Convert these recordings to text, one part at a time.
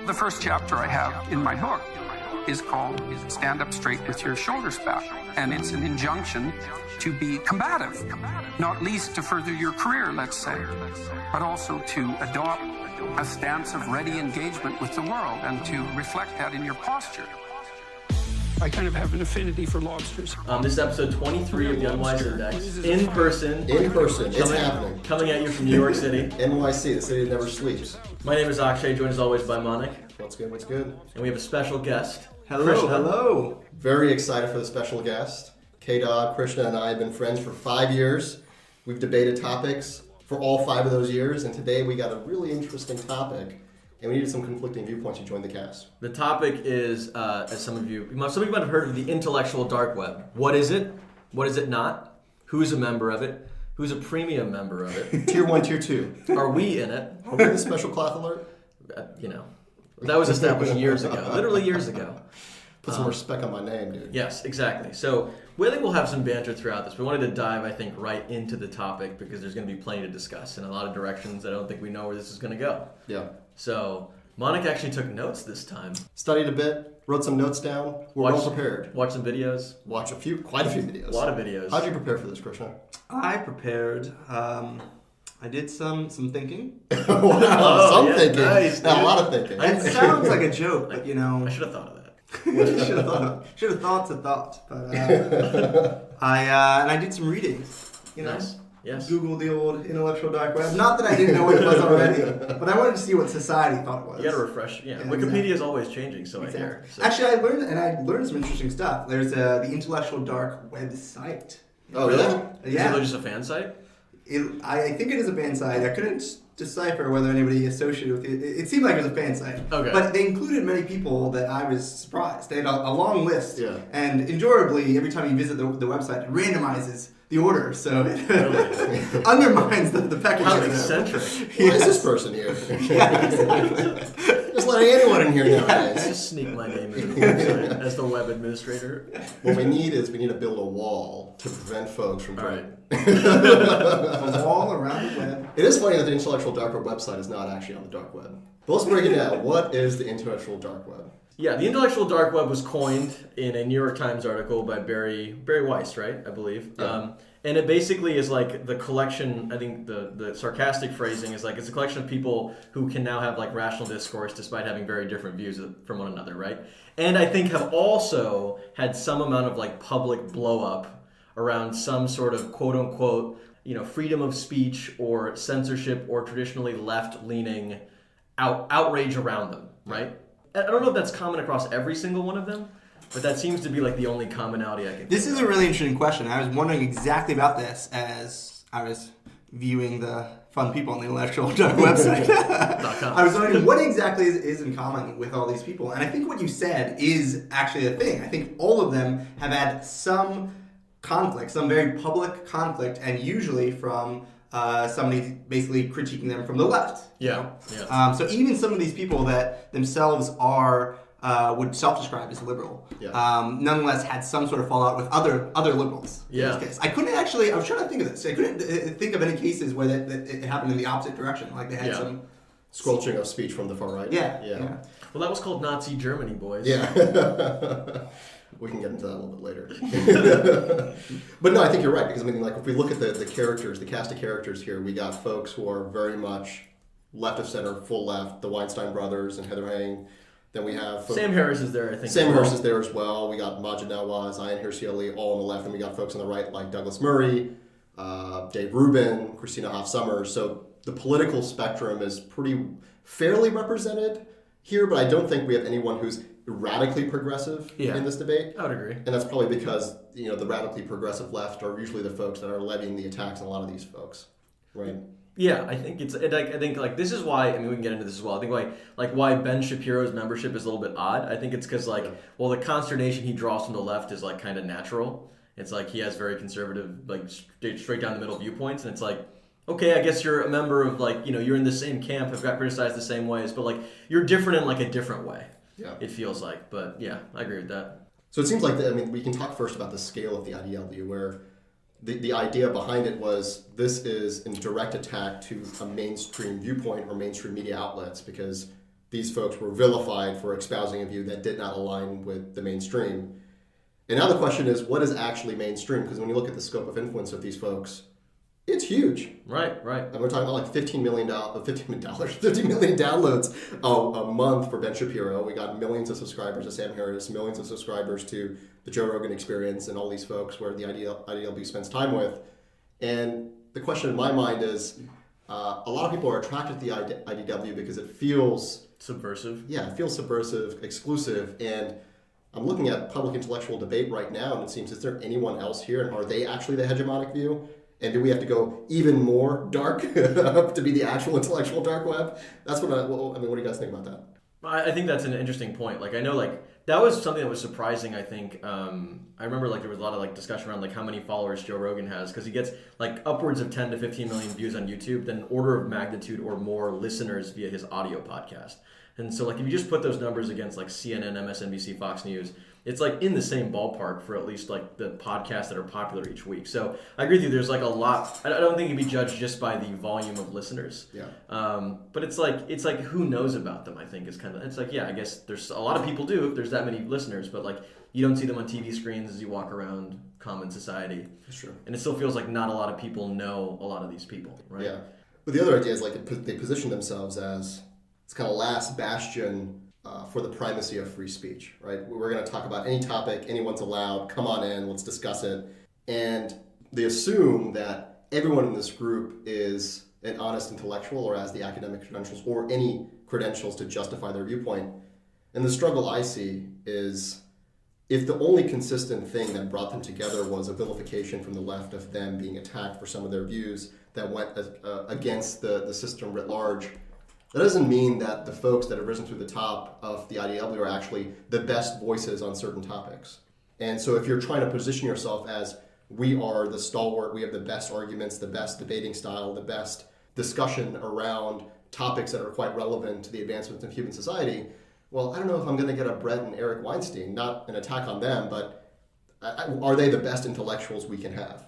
The first chapter I have in my book is called Stand Up Straight with Your Shoulders Back. And it's an injunction to be combative, not least to further your career, let's say, but also to adopt a stance of ready engagement with the world and to reflect that in your posture. I kind of have an affinity for lobsters. This is episode 23 of the Unwise Index. In person. It's happening. Coming at you from New York City. NYC, the city that never sleeps. My name is Akshay, joined as always by Manik. What's good? And we have a special guest. Hello. Very excited for the special guest. K-Dog, Krishna, and I have been friends for 5 years. We've debated topics for all 5 of those years, and today we got a really interesting topic. And we needed some conflicting viewpoints to join the cast. The topic is, as some of you might have heard of, the intellectual dark web. What is it? What is it not? Who's a member of it? Who's a premium member of it? Tier 1, Tier 2. Are we in it? Are we the special cloth alert? That was established years ago. Literally years ago. Put some respect on my name, dude. Yes, exactly. So I think we'll have some banter throughout this. We wanted to dive, I think, right into the topic because there's going to be plenty to discuss in a lot of directions. I don't think we know where this is going to go. Yeah. So Monica actually took notes this time. Studied a bit, wrote some notes down. We're well prepared. Watched some videos. Quite a few videos. A lot of videos. How'd you prepare for this, Krishna? I prepared. I did some thinking. Thinking. Nice, a lot of thinking. It sounds like a joke, but I should have thought of that. should have thought to thought. But I did some reading. Nice. Yes. Googled the old intellectual dark web. Not that I didn't know what it was already, but I wanted to see what society thought it was. You got to refresh. Yeah. Wikipedia is always changing, so exactly. I hear. So. Actually, I learned some interesting stuff. There's the intellectual dark website. Oh, really? Yeah. Is it just a fan site? I think it is a fan site. I couldn't decipher whether anybody associated with it. It seemed like it was a fan site. Okay. But they included many people that I was surprised. They had a long list. Yeah. And enjoyably, every time you visit the website, it randomizes the order. So it undermines the package. How eccentric. Why is this person here? Yeah, exactly. Just letting anyone in here nowadays. Just sneak my name into the website as the web administrator. What we need to build a wall to prevent folks from trying. A wall around the web. It is funny that the intellectual dark web website is not actually on the dark web. But let's break it down. What is the intellectual dark web? Yeah, the intellectual dark web was coined in a New York Times article by Barry Weiss, right? I believe. Yeah. And it basically is like the collection, I think the sarcastic phrasing is like it's a collection of people who can now have like rational discourse despite having very different views from one another, right? And I think have also had some amount of like public blow up around some sort of quote unquote, freedom of speech or censorship or traditionally left-leaning outrage around them, right? I don't know if that's common across every single one of them, but that seems to be like the only commonality I can This is a really interesting question. I was wondering exactly about this as I was viewing the fun people on the intellectual dark website. I was wondering what exactly is in common with all these people. And I think what you said is actually the thing. I think all of them have had some conflict, some very public conflict, and usually from somebody basically critiquing them from the left. Yeah. So even some of these people that themselves are would self-describe as liberal, nonetheless had some sort of fallout with other liberals. Yeah. In this case, I couldn't actually. I was trying to think of this. I couldn't think of any cases where that it happened in the opposite direction. Like they had some squelching of speech from the far right. Yeah. Well, that was called Nazi Germany, boys. Yeah. We can get into that a little bit later. But no, I think you're right, because if we look at the characters, the cast of characters here, we got folks who are very much left of center, full left, the Weinstein brothers and Heather Heng. Then we have Sam Harris is there, I think. Sam Harris is there as well. We got Majid Nawaz, Ayaan Hirsi Ali, all on the left, and we got folks on the right like Douglas Murray, Dave Rubin, Christina Hoff Sommers. So the political spectrum is fairly represented here, but I don't think we have anyone who's radically progressive in this debate. I would agree. And that's probably because, the radically progressive left are usually the folks that are levying the attacks on a lot of these folks, right? Yeah, I think this is why, we can get into this as well. I think why Ben Shapiro's membership is a little bit odd. I think it's because the consternation he draws from the left is like kind of natural. It's like he has very conservative, like straight down the middle viewpoints, and it's like, okay, I guess you're a member of you're in the same camp, have got criticized the same ways, but you're different in a different way. Yeah. It feels like, but yeah, I agree with that. So it seems like we can talk first about the scale of the ideology, where the idea behind it was this is in direct attack to a mainstream viewpoint or mainstream media outlets, because these folks were vilified for espousing a view that did not align with the mainstream. And now the question is, what is actually mainstream? Because when you look at the scope of influence of these folks, it's huge. Right. And we're talking about like $15 million downloads a month for Ben Shapiro. We got millions of subscribers to Sam Harris, millions of subscribers to the Joe Rogan Experience, and all these folks where the IDLB spends time with. And the question in my mind is, a lot of people are attracted to the IDW because it feels subversive. Yeah, it feels subversive, exclusive, and I'm looking at public intellectual debate right now, and it seems, is there anyone else here, and are they actually the hegemonic view? And do we have to go even more dark to be the actual intellectual dark web? That's what what do you guys think about that? I think that's an interesting point. Like, I know, like, that was something that was surprising, I think. I remember, like, there was a lot of, like, discussion around, like, how many followers Joe Rogan has, because he gets, like, upwards of 10 to 15 million views on YouTube, then an order of magnitude or more listeners via his audio podcast. And so, like, if you just put those numbers against, like, CNN, MSNBC, Fox News, it's, like, in the same ballpark for at least, like, the podcasts that are popular each week. So I agree with you. There's, like, a lot. I don't think it can be judged just by the volume of listeners. Yeah. But it's like who knows about them, I think, is kind of, it's like, yeah, I guess there's a lot of people do if there's that many listeners, but, like, you don't see them on TV screens as you walk around common society. That's true. And it still feels like not a lot of people know a lot of these people, right? Yeah. But the other idea is, like, they position themselves as it's kind of last bastion for the primacy of free speech, right? We're going to talk about any topic, anyone's allowed, come on in, let's discuss it. And they assume that everyone in this group is an honest intellectual or has the academic credentials or any credentials to justify their viewpoint. And the struggle I see is if the only consistent thing that brought them together was a vilification from the left of them being attacked for some of their views that went against the system writ large, that doesn't mean that the folks that have risen to the top of the IDW are actually the best voices on certain topics. And so if you're trying to position yourself as we are the stalwart, we have the best arguments, the best debating style, the best discussion around topics that are quite relevant to the advancement of human society, well, I don't know if I'm going to get a Brett and Eric Weinstein, not an attack on them, but are they the best intellectuals we can have?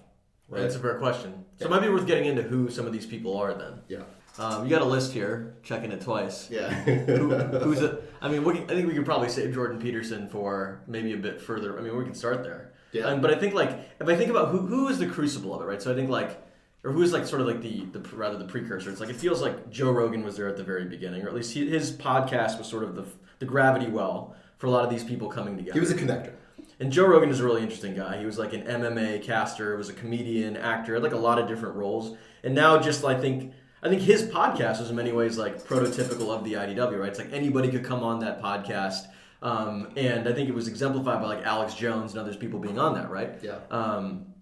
Right? That's a fair question. So it might be worth getting into who some of these people are then. Yeah. You got a list here, checking it twice. Yeah. Who's it? I mean, I think we could probably save Jordan Peterson for maybe a bit further. I mean, we can start there. Yeah. But I think, like, if I think about who is the crucible of it, right? So I think, like, or who is, like, sort of like the precursor. It's like, it feels like Joe Rogan was there at the very beginning, or at least his podcast was sort of the gravity well for a lot of these people coming together. He was a connector. And Joe Rogan is a really interesting guy. He was like an MMA caster, was a comedian, actor, had like a lot of different roles. And now just, I think his podcast is in many ways like prototypical of the IDW, right? It's like anybody could come on that podcast. And I think it was exemplified by like Alex Jones and others people being on that, right? Yeah.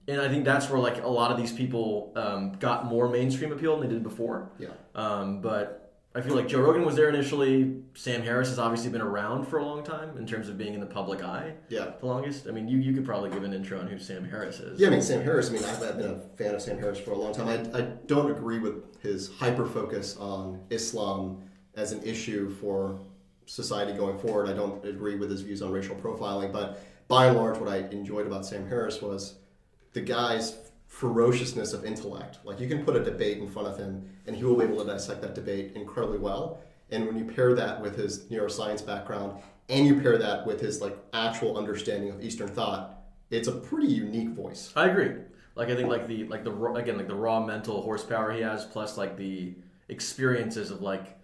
And I think that's where like a lot of these people got more mainstream appeal than they did before. Yeah. But I feel like Joe Rogan was there initially. Sam Harris has obviously been around for a long time in terms of being in the public eye. Yeah. The longest. I mean, you could probably give an intro on who Sam Harris is. Yeah, I mean, Sam Harris, I've been a fan of Sam Harris for a long time. I don't agree with his hyper-focus on Islam as an issue for society going forward. I don't agree with his views on racial profiling. But by and large, what I enjoyed about Sam Harris was the guy's ferociousness of intellect. Like, you can put a debate in front of him and he will be able to dissect that debate incredibly well. And when you pair that with his neuroscience background and you pair that with his like actual understanding of Eastern thought, it's a pretty unique voice. I agree. Like, I think the raw mental horsepower he has, plus like the experiences of like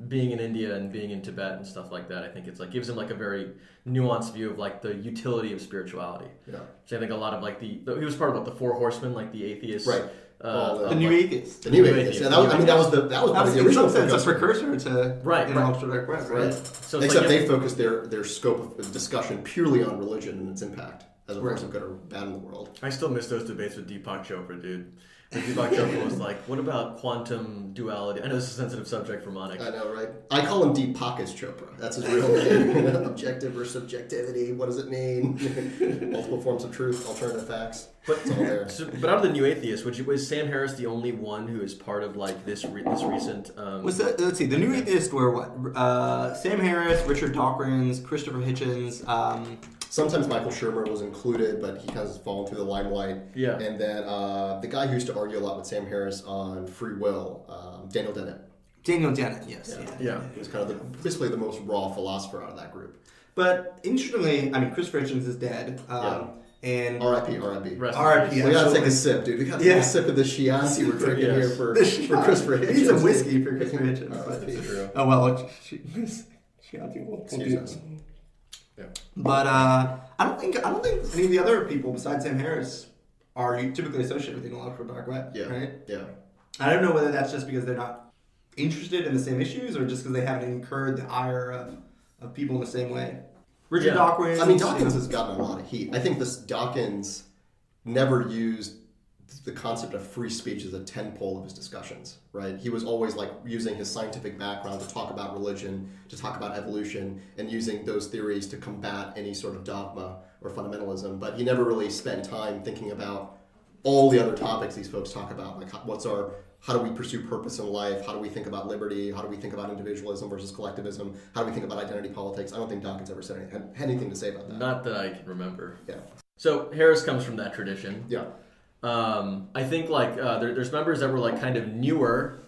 being in India and being in Tibet and stuff like that, I think it's like gives him like a very nuanced view of like the utility of spirituality. Yeah. So I think a lot of like he was part of what the Four Horsemen, like the atheists, right? The New Atheists. The New Atheists. Yeah, that was the original. It's a precursor to intellectual dark web, right? So except they focused their scope of discussion purely on religion and its impact as a force of good or bad in the world. I still miss those debates with Deepak Chopra, dude. Deepak Chopra was like, what about quantum duality? I know it's a sensitive subject for Monik. I know, right? I call him Deepakas Chopra. That's his real name. Objective versus subjectivity. What does it mean? Multiple forms of truth, alternative facts. It's all there. But out of the New Atheists, was Sam Harris the only one who is part of like this recent? Let's see. The New Atheists were what? Sam Harris, Richard Dawkins, Christopher Hitchens. Sometimes Michael Shermer was included, but he kind of fallen through the limelight. Yeah. And then the guy who used to argue a lot with Sam Harris on free will, Daniel Dennett. Daniel Dennett, yes. Yeah. He was kind of basically the most raw philosopher out of that group. But interestingly, I mean, Christopher Hitchens is dead. And R.I.P. R.I.P. We gotta take a sip, dude. We gotta take a sip of the Chianti we're drinking here for Christopher Hitchens. We need some whiskey for Christopher Hitchens. Oh, well, Chianti will do us. Yeah. But I don't think any of the other people besides Sam Harris are typically associated with the intellectual dark web. Yeah. Right? Yeah. I don't know whether that's just because they're not interested in the same issues or just because they haven't incurred the ire of people in the same way. Richard Dawkins. I mean, Dawkins has gotten a lot of heat. I think Dawkins never used the concept of free speech as a tentpole of his discussions, right? He was always like using his scientific background to talk about religion, to talk about evolution, and using those theories to combat any sort of dogma or fundamentalism. But he never really spent time thinking about all the other topics these folks talk about, like how do we pursue purpose in life? How do we think about liberty? How do we think about individualism versus collectivism? How do we think about identity politics? I don't think Dawkins ever had anything to say about that. Not that I can remember. Yeah. So Harris comes from that tradition. Yeah. I think like there's members that were like kind of newer,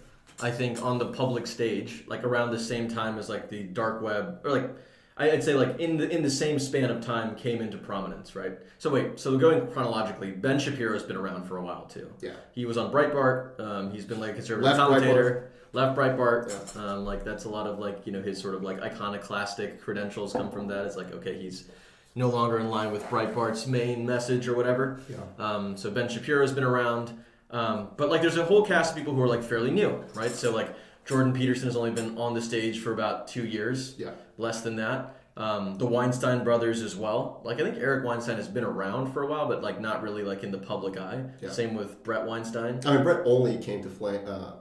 I think, on the public stage, like around the same time as like the dark web, or like I'd say like in the same span of time came into prominence, right? So going chronologically, Ben Shapiro's been around for a while too. Yeah. He was on Breitbart. He's been like a conservative commentator. Left Breitbart. Yeah. Like that's a lot of like, you know, his sort of like iconoclastic credentials come from that. It's like, okay, he's no longer in line with Breitbart's main message or whatever. Yeah. So Ben Shapiro's been around. But like there's a whole cast of people who are like fairly new, right? So like Jordan Peterson has only been on the stage for about 2 years. Yeah. Less than that. The Weinstein brothers as well. Like I think Eric Weinstein has been around for a while, but like not really like in the public eye. Yeah. Same with Brett Weinstein. I mean, Brett only came to flame.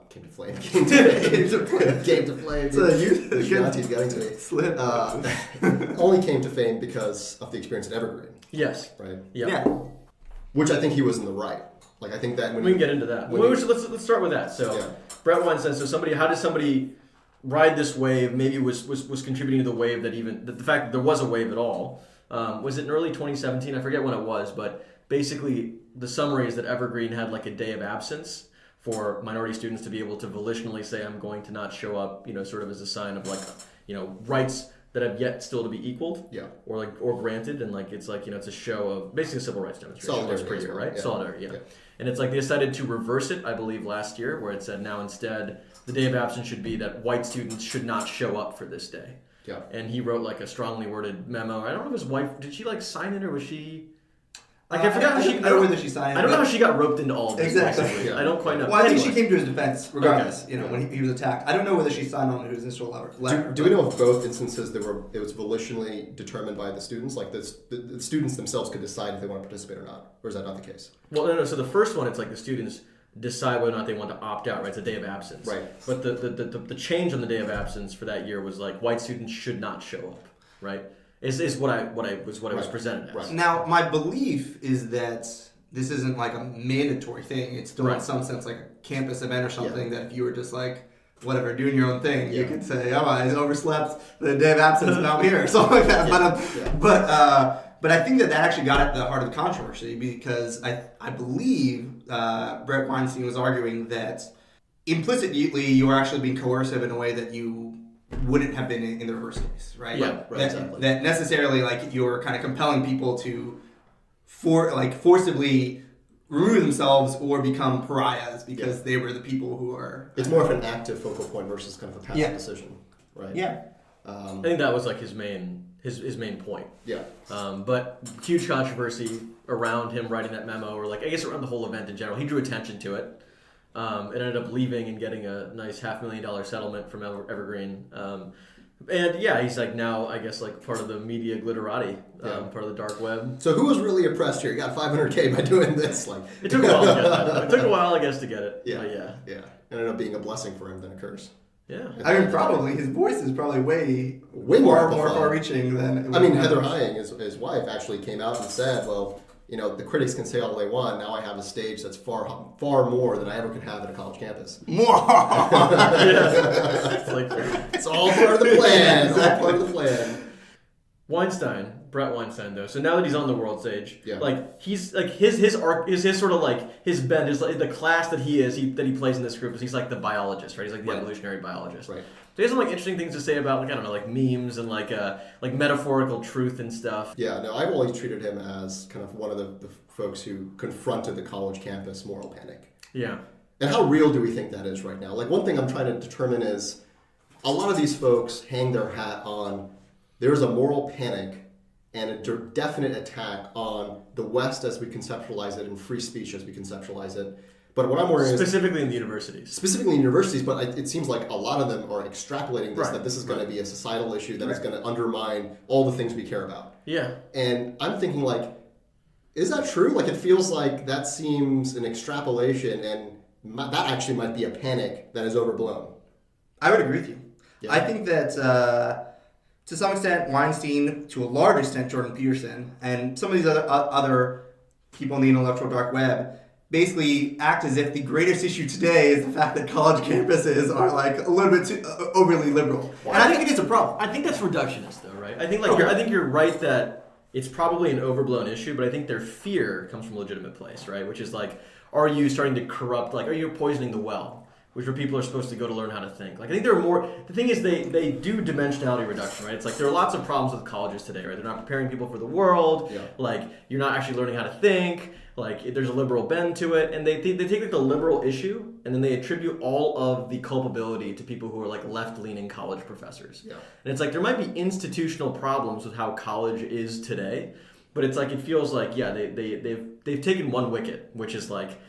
Came to flame. So you Chianti's getting to me. Slip. Only came to fame because of the experience at Evergreen. Yes. Right. Yeah. Which I think he was in the right. Like I think that when we can get into that. Let's start with that. So Brett Weinstein. So how does somebody ride this wave? Maybe was contributing to the wave that even the fact that there was a wave at all. Was it in early 2017? I forget when it was, but basically the summary is that Evergreen had like a day of absence for minority students to be able to volitionally say, I'm going to not show up, you know, sort of as a sign of like, you know, rights that have yet still to be equaled, or granted, and like it's like, you know, it's a show of basically a civil rights demonstration once per year, right? Yeah. Solidarity, yeah. And it's like they decided to reverse it, I believe, last year, where it said now instead the day of absence should be that white students should not show up for this day. Yeah. And he wrote like a strongly worded memo. I don't know if his wife did she like sign it or was she? Like I forgot how she. I don't know whether she signed it. I don't know how she got roped into all of this. Exactly. I don't quite know. Well, I think she came to his defense regardless. Okay. You know, when he was attacked. I don't know whether she signed on to his initial letter. Do we know if both instances it was volitionally determined by the students? Like the students themselves could decide if they want to participate or not, or is that not the case? Well, no. So the first one, it's like the students decide whether or not they want to opt out. Right, it's a day of absence. Right. But the change on the day of absence for that year was like white students should not show up. Right. Is what I was presented as. Right. Now, my belief is that this isn't like a mandatory thing. It's still in some sense like a campus event or something that if you were just like, whatever, doing your own thing, you could say, oh, I overslept the day of absence and I'm here, or something like that. But I think that actually got at the heart of the controversy because I believe Brett Weinstein was arguing that implicitly you are actually being coercive in a way that you wouldn't have been in the reverse case, right? Yeah, right, exactly. That necessarily like you're kind of compelling people to forcibly remove themselves or become pariahs because they were the people who are. It's more of an active focal point versus kind of a passive decision, right? Yeah. I think that was like his main point. Yeah. But huge controversy around him writing that memo, or like I guess around the whole event in general. He drew attention to it. It ended up leaving and getting a nice $500,000 settlement from Evergreen. And yeah, he's like now, I guess, like part of the media glitterati, part of the dark web. So who was really oppressed here? You got $500K by doing this. Like it took a while to get that. It took a while, I guess, to get it. Yeah, yeah. It ended up being a blessing for him than a curse. Yeah. I mean, probably his voice is probably way more far-reaching than. I mean, Heather Hying, his wife, actually came out and said, "Well, you know, the critics can say all they want. Now I have a stage that's far more than I ever could have at a college campus. More. It's all part of the plan. It's all part of the plan." Brett Weinstein, though. So now that he's on the world stage, Yeah. like he's like his arc is his sort of like his bend is like the class that he plays in this group is he's like the biologist, right? He's like the evolutionary biologist. Right. So he has some like interesting things to say about like I don't know like memes and like metaphorical truth and stuff. Yeah, no, I've always treated him as kind of one of the folks who confronted the college campus moral panic. Yeah. And how real do we think that is right now? Like one thing I'm trying to determine is a lot of these folks hang their hat on there's a moral panic and a definite attack on the West as we conceptualize it and free speech as we conceptualize it. But what I'm worried is... Specifically in the universities. Specifically in universities, but it seems like a lot of them are extrapolating this, that this is going to be a societal issue that is going to undermine all the things we care about. Yeah. And I'm thinking like, is that true? Like it feels like that seems an extrapolation and that actually might be a panic that is overblown. I would agree with you. Yeah. I think that to some extent Weinstein, to a large extent Jordan Peterson, and some of these other people in the intellectual dark web basically act as if the greatest issue today is the fact that college campuses are like a little bit too overly liberal. Well, and I think it is a problem. I think that's reductionist though, right? I think I think you're right that it's probably an overblown issue, but I think their fear comes from a legitimate place, right? Which is like, are you starting to corrupt, like, are you poisoning the well? Which where people are supposed to go to learn how to think. Like I think there are more. The thing is, they do dimensionality reduction, right? It's like there are lots of problems with colleges today, right? They're not preparing people for the world. Yeah. Like you're not actually learning how to think. Like there's a liberal bend to it, and they take like the liberal issue, and then they attribute all of the culpability to people who are like left-leaning college professors. Yeah. And it's like there might be institutional problems with how college is today, but it's like it feels like they've taken one wicket, which is like,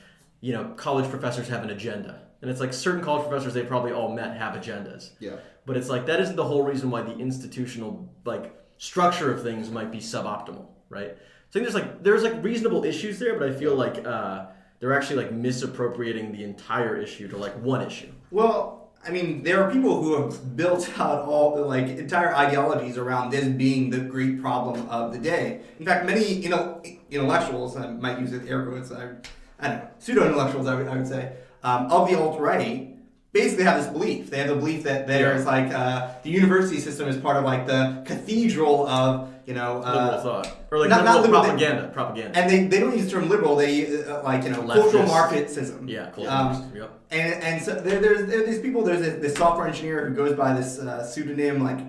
you know, college professors have an agenda. And it's like certain college professors they probably all met have agendas. Yeah. But it's like that isn't the whole reason why the institutional like structure of things might be suboptimal, right? So I think there's reasonable issues there, but I feel like they're actually like misappropriating the entire issue to like one issue. Well, I mean, there are people who have built out all the like entire ideologies around this being the great problem of the day. In fact, many intellectuals, I might use it air quotes, I don't know, pseudo-intellectuals, I would say, of the alt-right, basically have this belief. They have the belief that there's like the university system is part of like the cathedral of liberal thought or like not liberal liberal, propaganda. And they don't use the term liberal. They use cultural marxism. Yeah, cultural marxism. Yep. And so there's these people. There's this software engineer who goes by this pseudonym like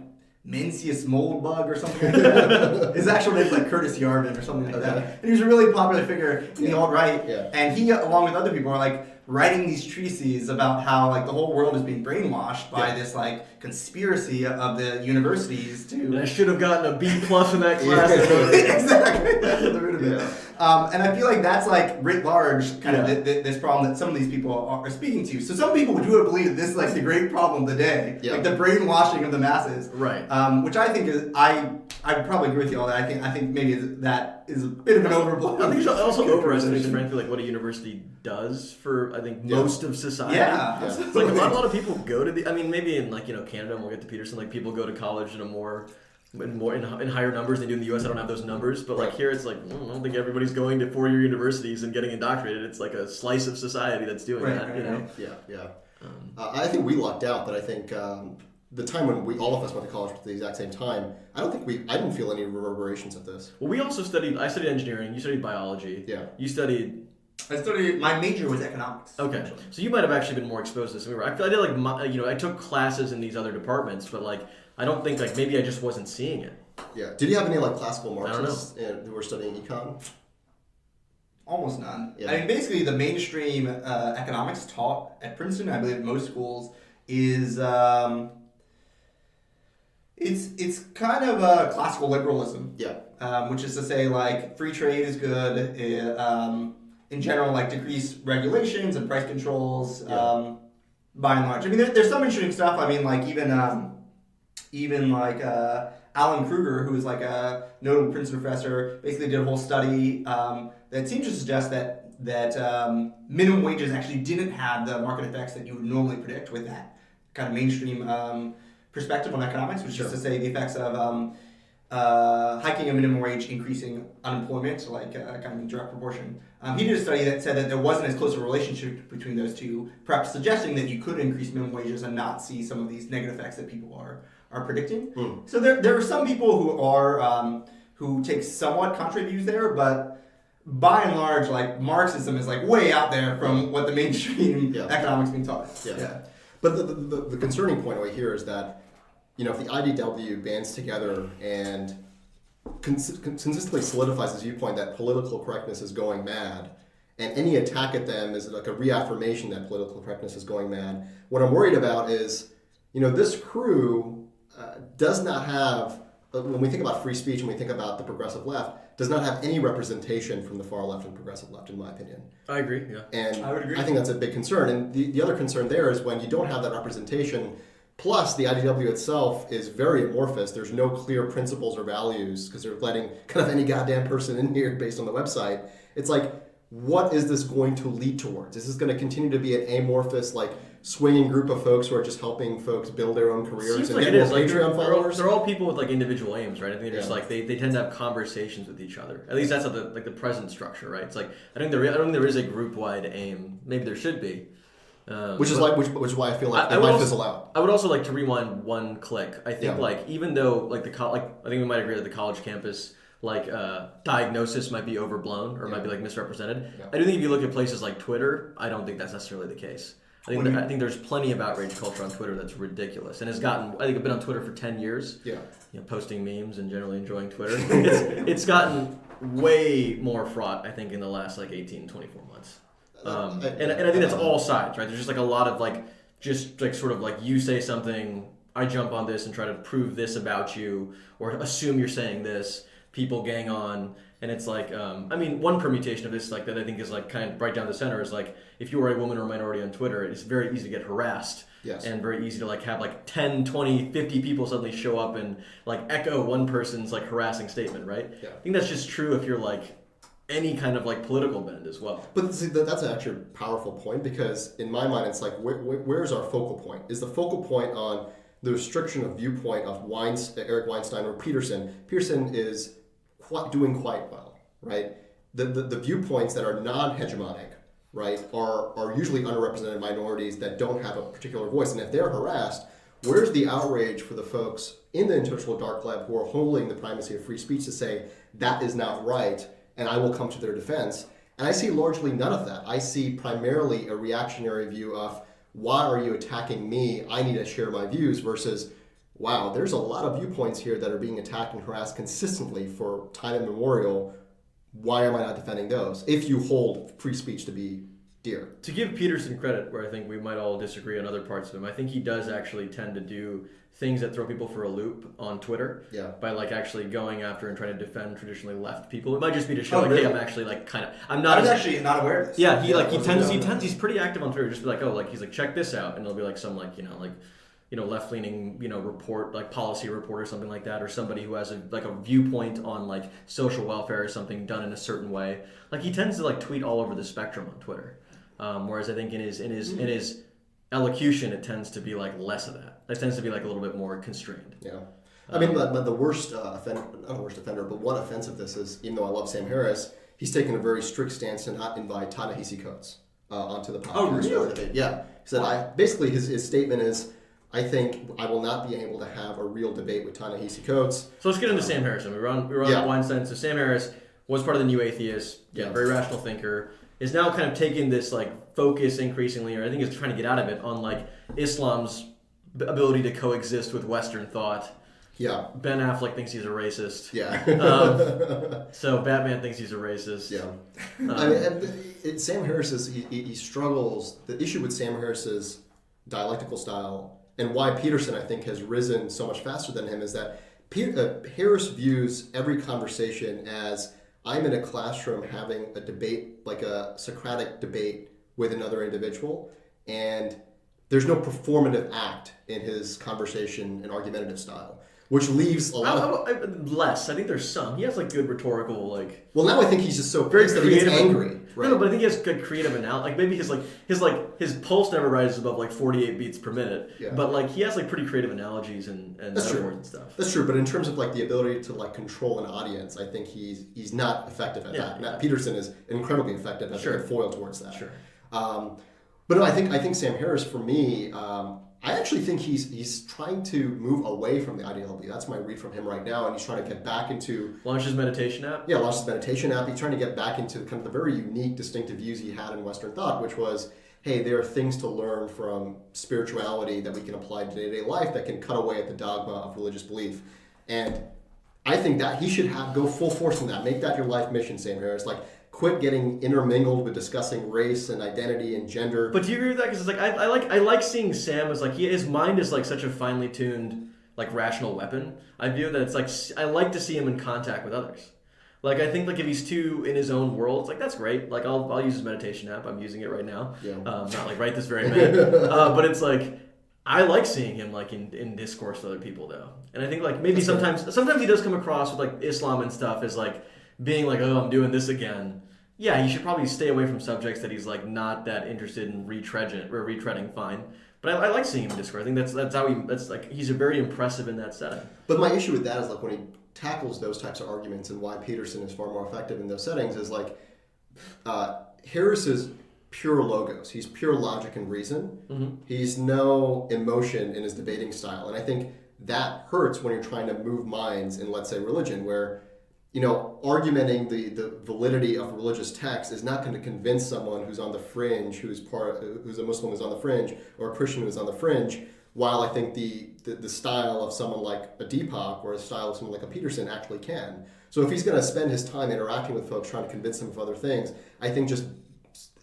Mencius Moldbug or something like that. His actual name is like Curtis Yarvin or something like that. And he was a really popular figure in the alt-right. Yeah. And he, along with other people, are like writing these treatises about how like the whole world is being brainwashed by this like conspiracy of the universities to. And I should have gotten a B+ in that class. Exactly. That's the root of it. Yeah. And I feel like that's like writ large kind of this problem that some of these people are speaking to. So some people do believe that this is like the great problem of the day, like the brainwashing of the masses, right? Which I think is I would probably agree with you all that. I think maybe that is a bit of an overblown. I think it's also overestimates frankly like what a university does for I think most of society. Yeah. It's like a lot of people go to the. I mean maybe in like Canada, and we'll get to Peterson. Like people go to college in a more in higher numbers than they do in the U.S. I don't have those numbers, but like here it's like I don't think everybody's going to 4-year universities and getting indoctrinated. It's like a slice of society that's doing that. You know. Yeah. I think we lucked out that I think. The time when all of us went to college at the exact same time, I didn't feel any reverberations of this. Well, we also I studied engineering, you studied biology. Yeah. You studied... my major was economics. Okay. So you might have actually been more exposed to this than we were. I did like, I took classes in these other departments, but like, I don't think like, maybe I just wasn't seeing it. Yeah. Did you have any like classical Marxists who were studying econ? Almost none. Yeah. I mean, basically the mainstream economics taught at Princeton, I believe most schools, is... It's kind of a classical liberalism. Yeah. Which is to say, like, free trade is good. In general, like, decrease regulations and price controls, by and large. I mean, there's some interesting stuff. I mean, like, even like Alan Kruger, who is like a notable Princeton professor, basically did a whole study that seems to suggest that minimum wages actually didn't have the market effects that you would normally predict with that kind of mainstream perspective on economics, which is to say the effects of hiking a minimum wage increasing unemployment, so like kind of in direct proportion. He did a study that said that there wasn't as close a relationship between those two, perhaps suggesting that you could increase minimum wages and not see some of these negative effects that people are predicting. So there are some people who take somewhat contrary views there, but by and large, like Marxism is like way out there from what the mainstream economics being taught. Yeah. But the concerning point right here is that, if the IDW bands together and consistently solidifies this viewpoint that political correctness is going mad, and any attack at them is like a reaffirmation that political correctness is going mad, what I'm worried about is, this crew does not have, when we think about free speech and we think about the progressive left, does not have any representation from the far left and progressive left, in my opinion. I agree, yeah. And I would agree. I think that's a big concern. And the other concern there is when you don't have that representation, plus the IDW itself is very amorphous. There's no clear principles or values because they're letting kind of any goddamn person in here based on the website. It's like, what is this going to lead towards? Is this going to continue to be an amorphous, like, swinging group of folks who are just helping folks build their own careers Seems and like get it more is. Like, Patreon followers? they're all people with like individual aims, right? I think they're just Yeah. like they tend to have conversations with each other. At least that's how the present structure, right? It's like I don't think there is a group wide aim. Maybe there should be. Which is why I feel like it might fizzle out. I would also like to rewind one click. I think Yeah. like even though like I think we might agree that the college campus diagnosis might be overblown or might be like misrepresented. Yeah. I do think if you look at places like Twitter, I don't think that's necessarily the case. I think there's plenty of outrage culture on Twitter that's ridiculous and has gotten. I think I've been on Twitter for 10 years. Yeah. Posting memes and generally enjoying Twitter. It's gotten way more fraught. I think in the last like 18, 24 months. And I think that's all sides, right? There's just like a lot of like just like sort of like you say something, I jump on this and try to prove this about you or assume you're saying this. People gang on, and it's like one permutation of this like that I think is like kind of right down the center is like if you are a woman or a minority on Twitter, it's very easy to get harassed. Yes. And very easy to like have like 10, 20, 50 people suddenly show up and like echo one person's like harassing statement, right? Yeah. I think that's just true if you're like any kind of like political bend as well. But see, that's actually a powerful point because in my mind it's like where's our focal point? Is the focal point on the restriction of viewpoint of Eric Weinstein or Peterson? Peterson is doing quite well, right? The viewpoints that are non-hegemonic, right, are usually underrepresented minorities that don't have a particular voice. And if they're harassed, where's the outrage for the folks in the intellectual dark web who are holding the primacy of free speech to say that is not right and I will come to their defense? And I see largely none of that. I see primarily a reactionary view of why are you attacking me? I need to share my views versus wow, there's a lot of viewpoints here that are being attacked and harassed consistently for time immemorial. Why am I not defending those? If you hold free speech to be dear. To give Peterson credit, where I think we might all disagree on other parts of him, I think he does actually tend to do things that throw people for a loop on Twitter. Yeah. By like actually going after and trying to defend traditionally left people. It might just be to show really? hey, I'm actually like kind of I was actually not aware of this. Yeah, he's pretty active on Twitter. Just be like, oh, like he's like check this out, and it'll be like some left-leaning, report, like policy report or something like that, or somebody who has a viewpoint on like social welfare or something done in a certain way. Like he tends to like tweet all over the spectrum on Twitter, whereas I think in his elocution it tends to be like less of that. It tends to be like a little bit more constrained. Yeah, I mean, but the worst offender, not the worst offender, but one offense of this is, even though I love Sam Harris, he's taken a very strict stance to not invite Ta-Nehisi Coates onto the podcast. Oh, really? Yeah, he said basically his statement is, I think I will not be able to have a real debate with Ta-Nehisi Coates. So let's get into Sam Harris. We were on Weinstein. So Sam Harris was part of the New Atheists. Very rational thinker. Is now kind of taking this like focus increasingly, or I think is trying to get out of it on like Islam's ability to coexist with Western thought. Yeah. Ben Affleck thinks he's a racist. Yeah. So Batman thinks he's a racist. Yeah. I mean, Sam Harris he struggles. The issue with Sam Harris's dialectical style and why Peterson, I think, has risen so much faster than him is that Harris views every conversation as I'm in a classroom having a debate, like a Socratic debate with another individual, and there's no performative act in his conversation and argumentative style, which leaves a lot of... Less. I think there's some. He has like good rhetorical like... Well, now I think he's just so very pissed that he gets angry. Right? No, but I think he has good creative analysis. Like maybe his his pulse never rises above like 48 beats per minute. Yeah. But like he has like pretty creative analogies and metaphors and stuff. That's true, but in terms of like the ability to like control an audience, I think he's not effective at that. Matt Peterson is incredibly effective as a foil towards that. Sure. But no, I think Sam Harris for me, I actually think he's trying to move away from the IDLB. That's my read from him right now, and he's trying to get back into launch his meditation app. Yeah, launched his meditation app. He's trying to get back into kind of the very unique, distinctive views he had in Western thought, which was, hey, there are things to learn from spirituality that we can apply to day-to-day life that can cut away at the dogma of religious belief. And I think that he should go full force in that. Make that your life mission, Sam Harris. Like, quit getting intermingled with discussing race and identity and gender. But do you agree with that? Because it's like I like seeing Sam as like his mind is like such a finely tuned like rational weapon. I view that it's like I like to see him in contact with others. Like I think like if he's too in his own world, it's like that's great. Like I'll use his meditation app. I'm using it right now. Yeah. Not like right this very minute. But it's like I like seeing him like in discourse with other people though. And I think like maybe sometimes he does come across with like Islam and stuff as like being like, oh, I'm doing this again. Yeah, he should probably stay away from subjects that he's like not that interested in retreading. Fine, but I like seeing him in discourse. I think that's how he's a very impressive in that setting. But my issue with that is like when he tackles those types of arguments and why Peterson is far more effective in those settings is like Harris is pure logos. He's pure logic and reason. Mm-hmm. He's no emotion in his debating style, and I think that hurts when you're trying to move minds in, let's say, religion, where argumenting the validity of religious text is not going to convince someone who's on the fringe, who's a Muslim who's on the fringe, or a Christian who's on the fringe. While I think the style of someone like a Deepak or a style of someone like a Peterson actually can. So if he's going to spend his time interacting with folks, trying to convince them of other things, I think just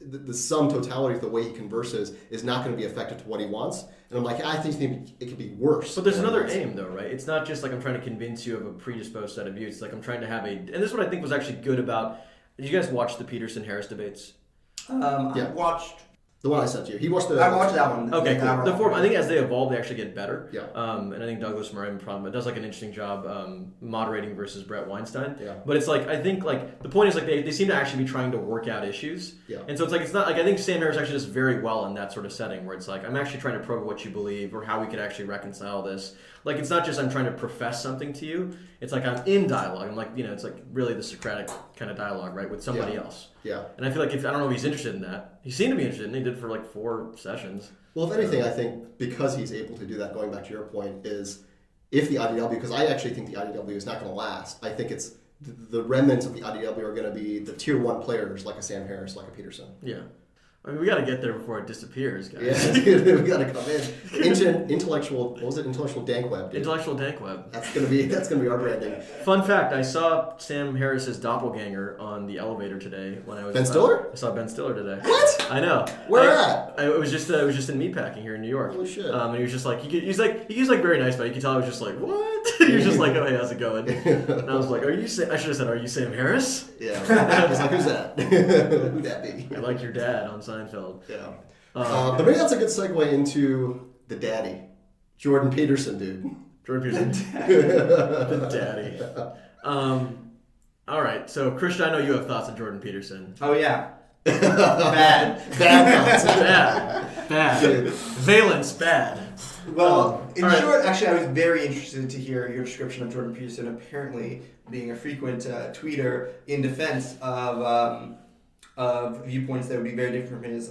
the sum totality of the way he converses is not going to be effective to what he wants. And I'm like, I think it could be worse. But there's another aim, though, right? It's not just like I'm trying to convince you of a predisposed set of views. It's like I'm trying to have and this is what I think was actually good about. Did you guys watch the Peterson-Harris debates? I watched. The one I sent you. I watched that one. Okay, cool. The form, I think as they evolve, they actually get better. Yeah. And I think Douglas Murray does like an interesting job moderating versus Brett Weinstein. Yeah. But it's like I think like the point is like they seem to actually be trying to work out issues. Yeah. And so it's like it's not like I think Sam Harris actually does very well in that sort of setting where it's like I'm actually trying to probe what you believe or how we could actually reconcile this. Like it's not just I'm trying to profess something to you. It's like I'm in dialogue. I'm like it's like really the Socratic kind of dialogue, right, with somebody else. Yeah. And I feel like I don't know if he's interested in that. He seemed to be interested, and he did for like 4 sessions. Well, if anything, I think because he's able to do that, going back to your point, is if the IDW, because I actually think the IDW is not going to last. I think it's the remnants of the IDW are going to be the tier 1 players like a Sam Harris, like a Peterson. Yeah. I mean, we got to get there before it disappears, guys. Yeah, we got to come in. Intellectual Dank Web. Dude. Intellectual Dank Web. That's gonna be our branding. Fun fact: I saw Sam Harris's doppelganger on the elevator today when I was. Ben Stiller? I saw Ben Stiller today. What? I know. Where at? It was just in Meatpacking here in New York. Holy shit! And he was just like he's like very nice, but you could tell I was just like what? He was just like, oh hey, how's it going? And I was like, I should have said, are you Sam Harris? Yeah. I was like, who's that? Who'd that be? I like your dad on Seinfeld. Yeah. But maybe that's a good segue into the daddy, Jordan Peterson, dude. Jordan Peterson, the daddy. All right, so Krishna, I know you have thoughts on Jordan Peterson. Oh yeah, bad thoughts. bad. Valence, bad. Well, in short, actually, I was very interested to hear your description of Jordan Peterson apparently being a frequent tweeter in defense of viewpoints that would be very different from his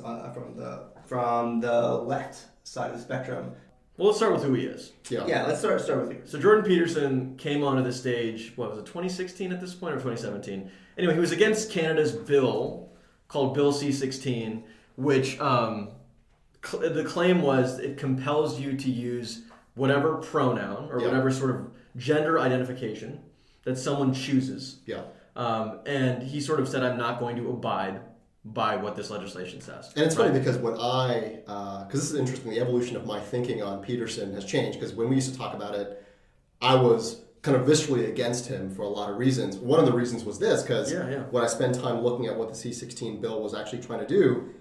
from the left side of the spectrum. Well, let's start with who he is. Yeah. Let's start with you. So Jordan Peterson came onto the stage. What was it? 2016 at this point, or 2017? Anyway, he was against Canada's bill called Bill C-16, which the claim was it compels you to use whatever pronoun or whatever sort of gender identification that someone chooses. Yeah. And he sort of said, I'm not going to abide by what this legislation says. And it's funny because when because this is interesting, the evolution of my thinking on Peterson has changed, because when we used to talk about it, I was kind of viscerally against him for a lot of reasons. One of the reasons was this, because when I spent time looking at what the C-16 bill was actually trying to do,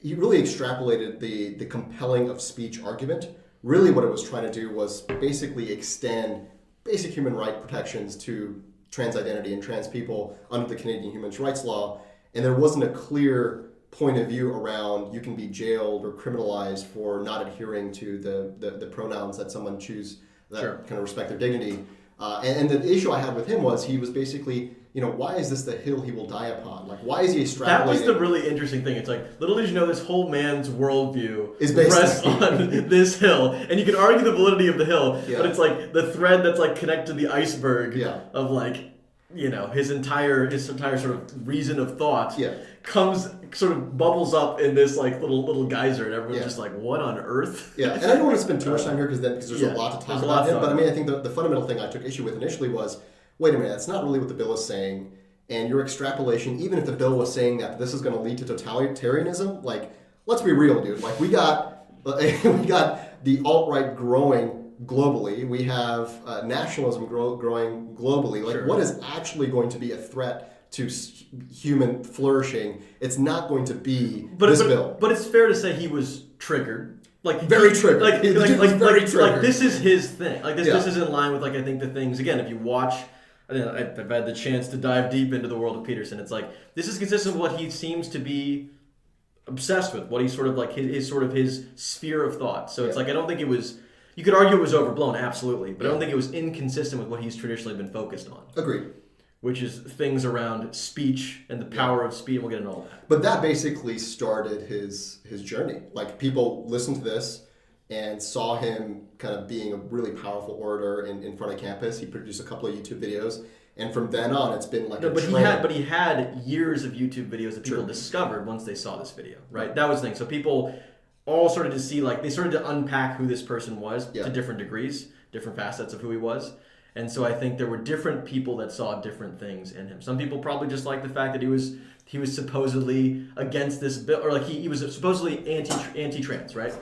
he really extrapolated the compelling of speech argument. Really what it was trying to do was basically extend basic human right protections to trans identity and trans people under the Canadian human rights law. And there wasn't a clear point of view around you can be jailed or criminalized for not adhering to the pronouns that someone choose that kind of respect their dignity. And the issue I had with him was he was basically, why is this the hill he will die upon? Like, why is he extrapolating? That was the really interesting thing. It's like, little did you know this whole man's worldview is based rests on this hill. And you can argue the validity of the hill, yeah. but it's like the thread that's like connected to the iceberg of like, his entire sort of reason of thought comes sort of bubbles up in this like little geyser, and everyone's just like, what on earth? Yeah, and I don't want to spend too much time here because there's a lot to talk about him. But I mean, I think the fundamental thing I took issue with initially was, wait a minute, that's not really what the bill is saying. And your extrapolation, even if the bill was saying that this is going to lead to totalitarianism, like, let's be real, dude. Like, we got the alt-right growing globally. We have nationalism growing globally. Like, what is actually going to be a threat to human flourishing? It's not going to be this bill. But it's fair to say he was triggered. Like very triggered. Like this is his thing. Like this is in line with like I think the things. Again, if you watch, I've had the chance to dive deep into the world of Peterson. It's like this is consistent with what he seems to be obsessed with. What he's sort of like his sphere of thought. So it's like I don't think it was. You could argue it was overblown, absolutely, but I don't think it was inconsistent with what he's traditionally been focused on. Agreed. Which is things around speech and the power of speech. We'll get into all that. But that basically started his journey. Like, people listened to this and saw him kind of being a really powerful orator in front of campus. He produced a couple of YouTube videos. And from then on, it's been like he had years of YouTube videos that people discovered once they saw this video, right? That was the thing. So people all started to see, like, they started to unpack who this person was to different degrees, different facets of who he was. And so I think there were different people that saw different things in him. Some people probably just liked the fact that he was supposedly against this bill, or like he was supposedly anti-trans, right?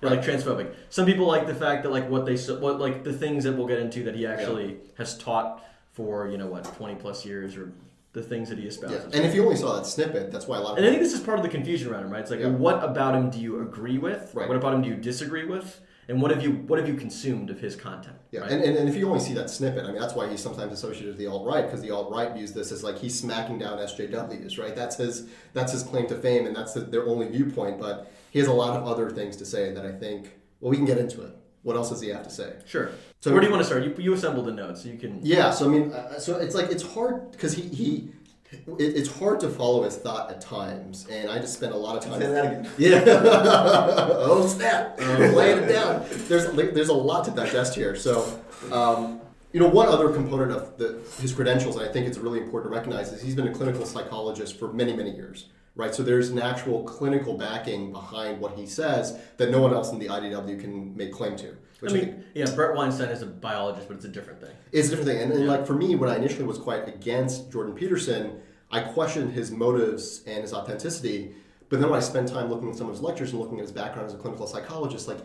Like transphobic. Some people like the fact that like what the things that we'll get into that he actually has taught for 20 plus years, or the things that he espouses. Yeah. And if you only saw that snippet, that's why a lot of people... And I think this is part of the confusion around him, right? It's like, what about him do you agree with? Right. What about him do you disagree with? And what have you consumed of his content? Yeah, right? and if you only see that snippet, I mean, that's why he's sometimes associated with the alt-right, because the alt-right views this as like he's smacking down SJWs, right? That's his claim to fame, and that's their only viewpoint. But he has a lot of other things to say that I think, well, we can get into it. What else does he have to say? Sure. So where do you want to start? You assembled the notes, so you can... Yeah, so I mean, so it's like, it's hard, because it's hard to follow his thought at times, and I just spent a lot of time... Say that again. Yeah. Oh, snap. Laying it down. There's a lot to digest here. So, one other component of his credentials, and I think it's really important to recognize, is he's been a clinical psychologist for many, many years. Right, so there's an actual clinical backing behind what he says that no one else in the IDW can make claim to. Brett Weinstein is a biologist, but it's a different thing. It's a different thing. And like for me, when I initially was quite against Jordan Peterson, I questioned his motives and his authenticity. But then when I spent time looking at some of his lectures and looking at his background as a clinical psychologist, like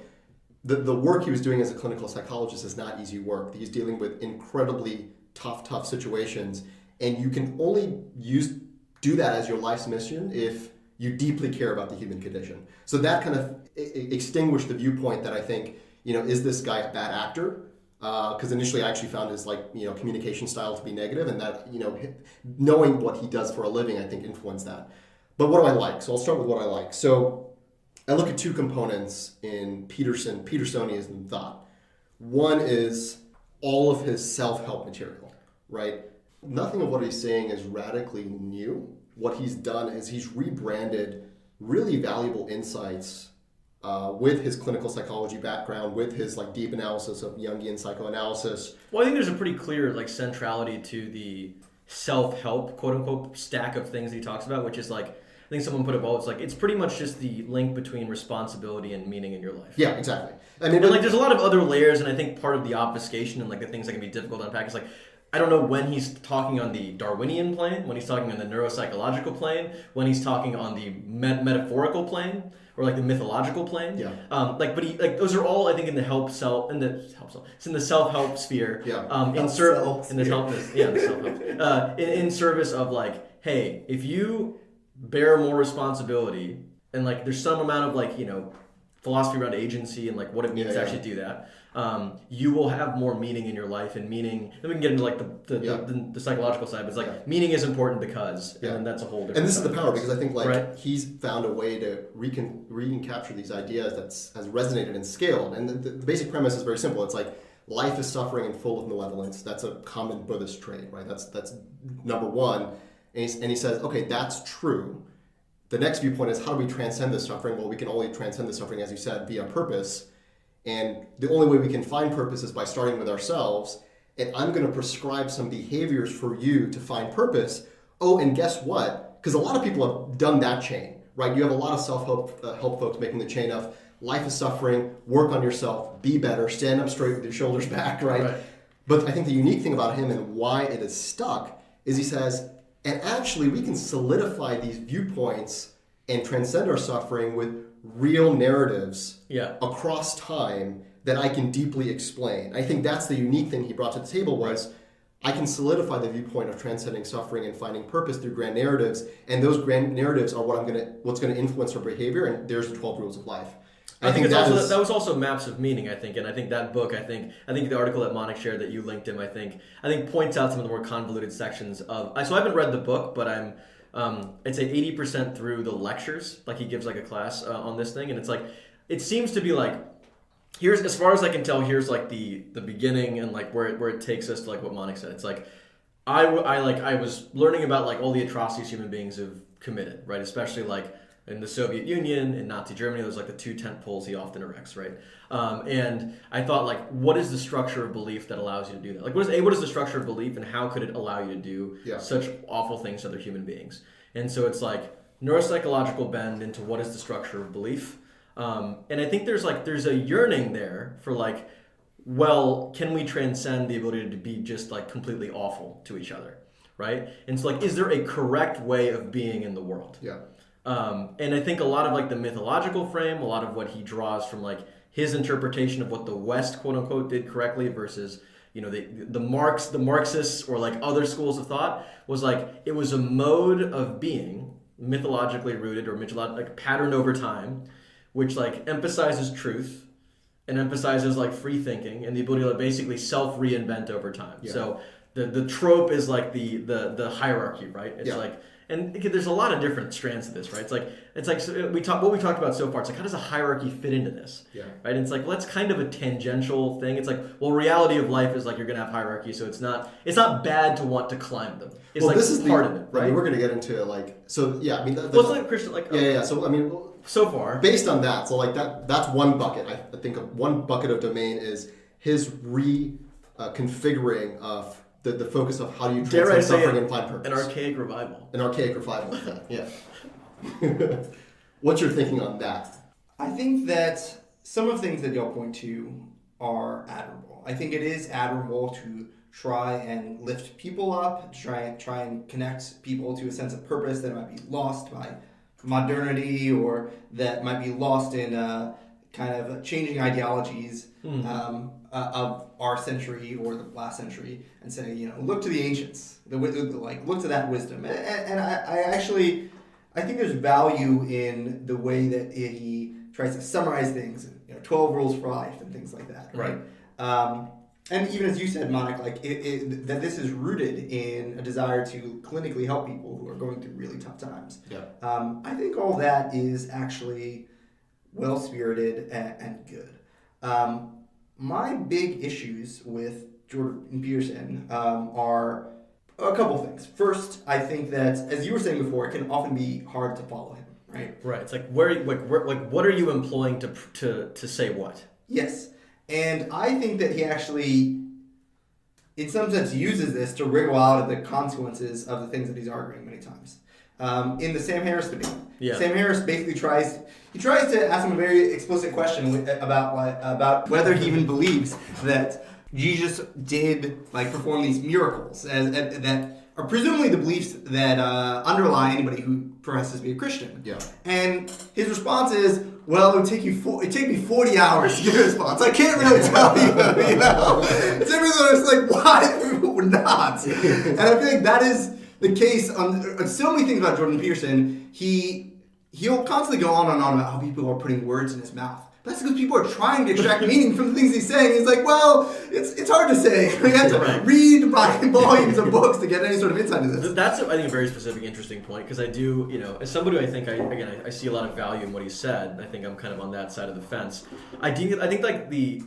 the work he was doing as a clinical psychologist is not easy work. He's dealing with incredibly tough situations. And you can only do that as your life's mission if you deeply care about the human condition. So that kind of extinguished the viewpoint that I think, is this guy a bad actor? Because initially I actually found his communication style to be negative, and that knowing what he does for a living, I think influenced that. But what do I like? So I'll start with what I like. So I look at two components in Petersonianism thought. One is all of his self-help material, right? Nothing of what he's saying is radically new. What he's done is he's rebranded really valuable insights with his clinical psychology background, with his deep analysis of Jungian psychoanalysis. Well, I think there's a pretty clear centrality to the self-help quote unquote stack of things that he talks about, which is I think someone put it well. It's pretty much just the link between responsibility and meaning in your life. Yeah, exactly. I mean, there's a lot of other layers, and I think part of the obfuscation and the things that can be difficult to unpack is I don't know when he's talking on the Darwinian plane, when he's talking on the neuropsychological plane, when he's talking on the metaphorical plane, or the mythological plane. Yeah. But those are all I think in the it's in the self-help sphere. Yeah. In service of hey, if you bear more responsibility and there's some amount of philosophy around agency and like what it means to actually do that, you will have more meaning in your life. And meaning, then we can get into like the psychological side, but it's like meaning is important because, and then that's a whole different. And this is the power, because I think like he's found a way to recapture these ideas that has resonated and scaled. And the basic premise is very simple. It's like life is suffering and full of malevolence. That's a common Buddhist trait, right? That's number one. And he says, okay, that's true. The next viewpoint is, how do we transcend this suffering? Well, we can only transcend the suffering, as you said, via purpose. And the only way we can find purpose is by starting with ourselves. And I'm going to prescribe some behaviors for you to find purpose. Oh, and guess what? Because a lot of people have done that chain, right? You have a lot of self-help folks making the chain of life is suffering, work on yourself, be better, stand up straight with your shoulders back, right? But I think the unique thing about him and why it is stuck is he says, and actually we can solidify these viewpoints and transcend our suffering with real narratives across time that I can deeply explain. I think that's the unique thing he brought to the table was, I can solidify the viewpoint of transcending suffering and finding purpose through grand narratives, and those grand narratives are what's going to influence our behavior, and there's the 12 rules of life. I think that was also Maps of Meaning, I think, and I think that book, I think the article that Monik shared that you linked him, I think points out some of the more convoluted sections of. So I haven't read the book, but I'm I'd say 80% through the lectures. Like he gives like a class on this thing, and it's like it seems to be like here's, as far as I can tell, here's like the beginning and like where it takes us to like what Monik said. It's like I was learning about like all the atrocities human beings have committed, right? Especially like in the Soviet Union, in Nazi Germany, there's like the two tent poles he often erects, right? And I thought, like, what is the structure of belief that allows you to do that? Like, what is the structure of belief, and how could it allow you to do such awful things to other human beings? And so it's like neuropsychological bend into what is the structure of belief. And I think there's a yearning there for like, well, can we transcend the ability to be just like completely awful to each other, right? And so like, is there a correct way of being in the world? Yeah. And I think a lot of like the mythological frame, a lot of what he draws from like his interpretation of what the West, quote unquote, did correctly versus, you know, the Marxists or like other schools of thought was like, it was a mode of being mythologically rooted or like patterned over time, which like emphasizes truth and emphasizes like free thinking and the ability to basically self-reinvent over time. Yeah. So the trope is like the hierarchy, right? It's like, and there's a lot of different strands to this, right? It's like so what we talked about so far. It's like, how does a hierarchy fit into this? Yeah. Right. And it's like, well, that's kind of a tangential thing. It's like, well, reality of life is like you're gonna have hierarchy, so it's not bad to want to climb them. It's like this is part of it, right? I mean, we're gonna get into like so yeah. I mean, well, it's like Krishna, like yeah. So I mean, so far based on that, so like that's one bucket. I think one bucket of domain is his reconfiguring of. The focus of how do you transcend suffering and find purpose. An archaic revival. Yeah. What's your thinking on that? I think that some of the things that y'all point to are admirable. I think it is admirable to try and lift people up, try and connect people to a sense of purpose that might be lost by modernity or that might be lost in kind of changing ideologies of our century or the last century, and say, you know, look to the ancients, look to that wisdom. And I think there's value in the way that he tries to summarize things, you know, 12 rules for life and things like that, right? And even as you said, Monik, like that this is rooted in a desire to clinically help people who are going through really tough times. Yeah. I think all that is actually well-spirited and good. My big issues with Jordan Peterson are a couple things. First, I think that, as you were saying before, it can often be hard to follow him, right? Right. It's like what are you employing to say what? Yes, and I think that he actually, in some sense, uses this to wriggle out of the consequences of the things that he's arguing many times. In the Sam Harris debate, Sam Harris basically tries to ask him a very explicit question about whether he even believes that Jesus did like perform these miracles that are presumably the beliefs that underlie anybody who professes to be a Christian. Yeah. And his response is, well, it'd take me 40 hours to give a response. I can't really tell you, you know. It's like, why would not? And I feel like that is the case on so many things about Jordan Peterson. He'll constantly go on and on about how people are putting words in his mouth, That's because people are trying to extract meaning from the things he's saying. He's like, well, it's hard to say. We have to read by volumes of books to get any sort of insight into this. That's, I think, a very specific, interesting point, because I do, as somebody who I think, I see a lot of value in what he said. I think I'm kind of on that side of the fence. I think like the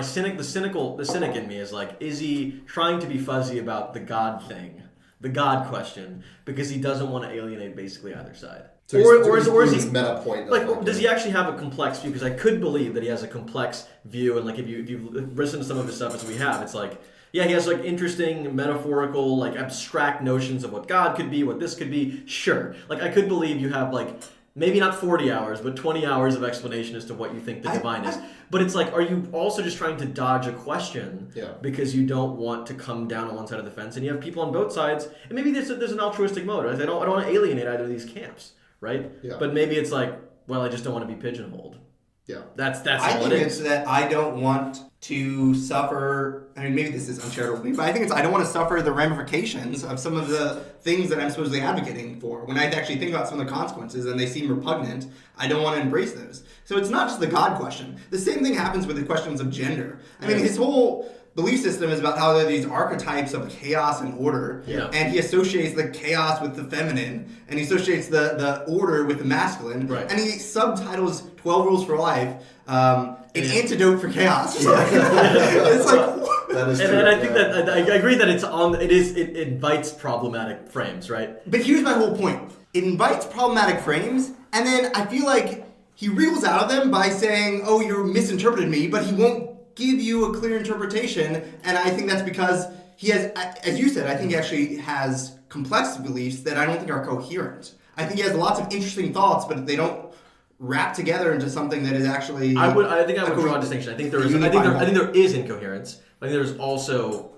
cynic in me is like, is he trying to be fuzzy about the God thing, the God question, because he doesn't want to alienate basically either side? So or is he meta point? Like, does he actually have a complex view? Because I could believe that he has a complex view, and like if you listen to some of his stuff as we have, it's like, yeah, he has like interesting metaphorical, like abstract notions of what God could be, what this could be. Sure, like I could believe you have like maybe not 40 hours, but 20 hours of explanation as to what you think the divine is. But it's like, are you also just trying to dodge a question because you don't want to come down on one side of the fence, and you have people on both sides, and maybe there's an altruistic motive. I don't want to alienate either of these camps. Right? Yeah. But maybe it's like, well, I just don't want to be pigeonholed. Yeah. That's I all think it it's is. that I don't want to suffer. I mean, maybe this is uncharitable, but I think it's I don't want to suffer the ramifications of some of the things that I'm supposedly advocating for. When I actually think about some of the consequences and they seem repugnant, I don't want to embrace those. So it's not just the God question. The same thing happens with the questions of gender. I mean, his whole belief system is about how there are these archetypes of chaos and order, and he associates the chaos with the feminine, and he associates the order with the masculine, and he subtitles 12 Rules for Life, an antidote for chaos. It's like that is true. And I think that I agree that it invites problematic frames, right? But here's my whole point: it invites problematic frames, and then I feel like he wriggles out of them by saying, "Oh, you misinterpreted me," but he won't give you a clear interpretation, and I think that's because he has, as you said, I think he actually has complex beliefs that I don't think are coherent. I think he has lots of interesting thoughts, but they don't wrap together into something that is actually. I think I would draw a distinction. I think there is incoherence. I think there's also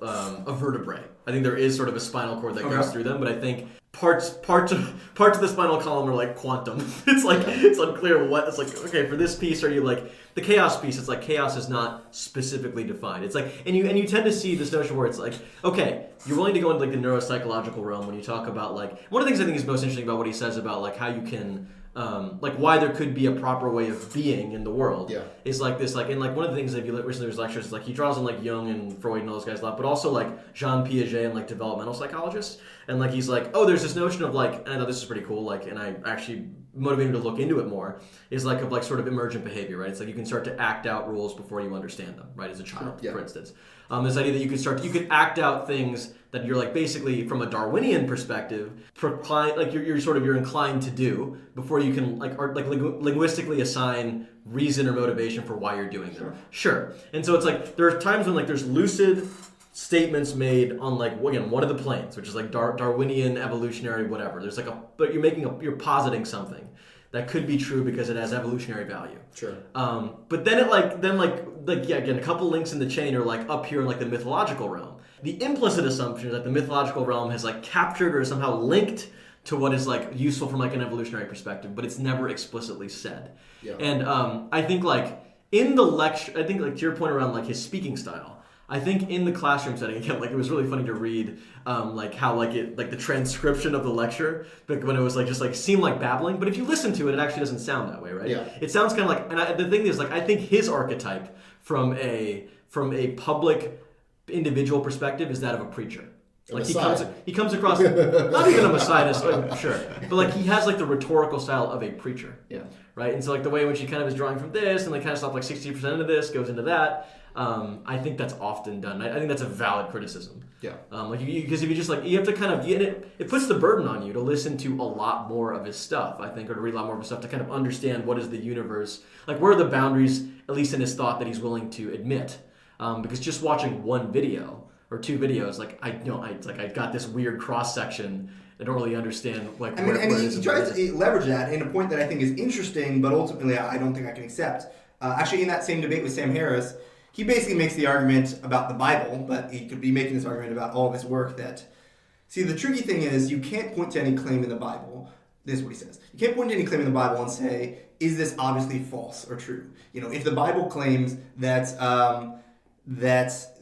a vertebrae. I think there is sort of a spinal cord that goes through them, but I think parts of the spinal column are like quantum. It's like it's unclear what it's like. Okay, for this piece, are you like the chaos piece? It's like chaos is not specifically defined. It's like and you tend to see this notion where it's like, okay, you're willing to go into like the neuropsychological realm when you talk about like one of the things I think is most interesting about what he says about like how you can. Like why there could be a proper way of being in the world is like this, like, and like one of the things that if you listen to his lectures is like he draws on like Jung and Freud and all those guys a lot, but also like Jean Piaget and like developmental psychologists, and like he's like, oh, there's this notion of like, and I thought this is pretty cool, like, and I actually motivated me to look into it more, is like of like sort of emergent behavior, right? It's like you can start to act out rules before you understand them, right? As a child, for instance. This idea that you could act out things that you're like basically from a Darwinian perspective, like you're inclined to do before you can linguistically assign reason or motivation for why you're doing them. Sure. And so it's like there are times when like there's lucid statements made on like again one of the planes, which is like Darwinian evolutionary whatever. There's like but you're positing something that could be true because it has evolutionary value. Sure. But then again, a couple links in the chain are like up here in like the mythological realm. The implicit assumption is that the mythological realm has like captured or somehow linked to what is like useful from like an evolutionary perspective, but it's never explicitly said. Yeah. And I think like in the lecture, I think like to your point around like his speaking style, I think in the classroom setting, again, like it was really funny to read, like how like the transcription of the lecture, like when it was like just like seemed like babbling, but if you listen to it, it actually doesn't sound that way, right? Yeah. It sounds kind of like, and the thing is, like I think his archetype from a public individual perspective is that of a preacher. Like he comes across not even a messiah, sure, but like he has like the rhetorical style of a preacher. Yeah. Right, and so like the way in which he kind of is drawing from this and like kind of stuff like 60% of this goes into that. I think that's often done. I think that's a valid criticism. Yeah. Because if you just like you have to kind of it puts the burden on you to listen to a lot more of his stuff. I think, or to read a lot more of his stuff to kind of understand what is the universe, like where are the boundaries, at least in his thought, that he's willing to admit. Because just watching one video or two videos, like I got this weird cross section. I don't really understand where he tries to leverage that in a point that I think is interesting, but ultimately I don't think I can accept. Actually, in that same debate with Sam Harris, he basically makes the argument about the Bible, but he could be making this argument about all of his work that, see, the tricky thing is you can't point to any claim in the Bible. This is what he says. You can't point to any claim in the Bible and say, is this obviously false or true? You know, if the Bible claims that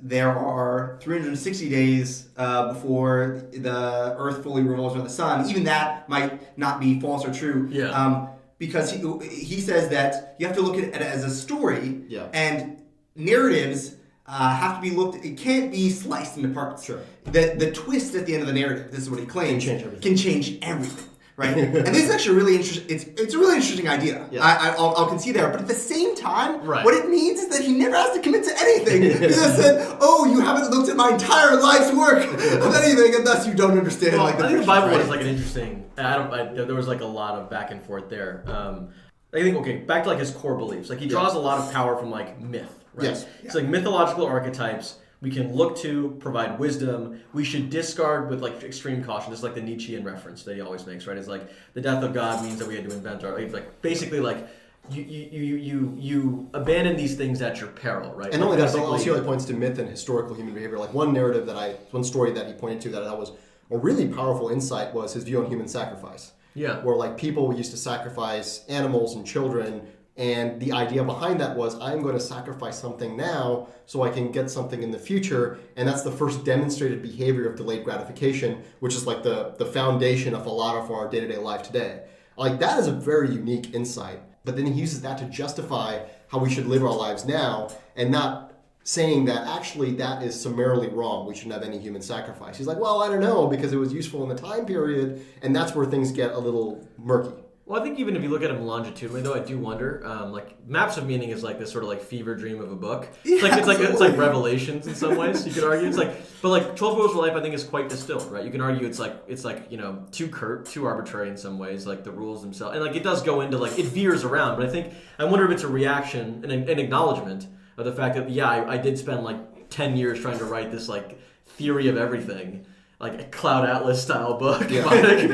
there are 360 days before the earth fully revolves around the sun, even that might not be false or true. Yeah. because he says that you have to look at it as a story, and narratives have to be looked. It can't be sliced into parts. Sure. The twist at the end of the narrative, this is what he claims, can change everything. Right, and this is actually really interesting. It's a really interesting idea. Yeah. I'll concede there, but at the same time, right. what it means is that he never has to commit to anything. He just said, "Oh, you haven't looked at my entire life's work of anything, and thus you don't understand." Well, like I think the Bible is like an interesting. There was like a lot of back and forth there. I think back to like his core beliefs. Like he draws a lot of power from like myth. Right? Yes. It's like mythological archetypes. We can look to provide wisdom. We should discard with like extreme caution. Just like the Nietzschean reference that he always makes, right? It's like the death of God means that we had to invent our like basically like you abandon these things at your peril, right? And not only that, but also he points to myth and historical human behavior. Like one story that he pointed to that I thought was a really powerful insight was his view on human sacrifice. Yeah. Where like people used to sacrifice animals and children. And the idea behind that was, I'm going to sacrifice something now so I can get something in the future. And that's the first demonstrated behavior of delayed gratification, which is like the foundation of a lot of our day-to-day life today. Like that is a very unique insight. But then he uses that to justify how we should live our lives now and not saying that actually that is summarily wrong. We shouldn't have any human sacrifice. He's like, well, I don't know, because it was useful in the time period. And that's where things get a little murky. Well, I think even if you look at them longitudinally, though, I do wonder. Like Maps of Meaning is like this sort of like fever dream of a book. It's like Revelations in some ways. You could argue but like 12 Rules for Life, I think is quite distilled, right? You can argue it's like too curt, too arbitrary in some ways, like the rules themselves, and like it does go into like it veers around. But I wonder if it's a reaction, an acknowledgement of the fact that I did spend like 10 years trying to write this like theory of everything. Like a Cloud Atlas style book, and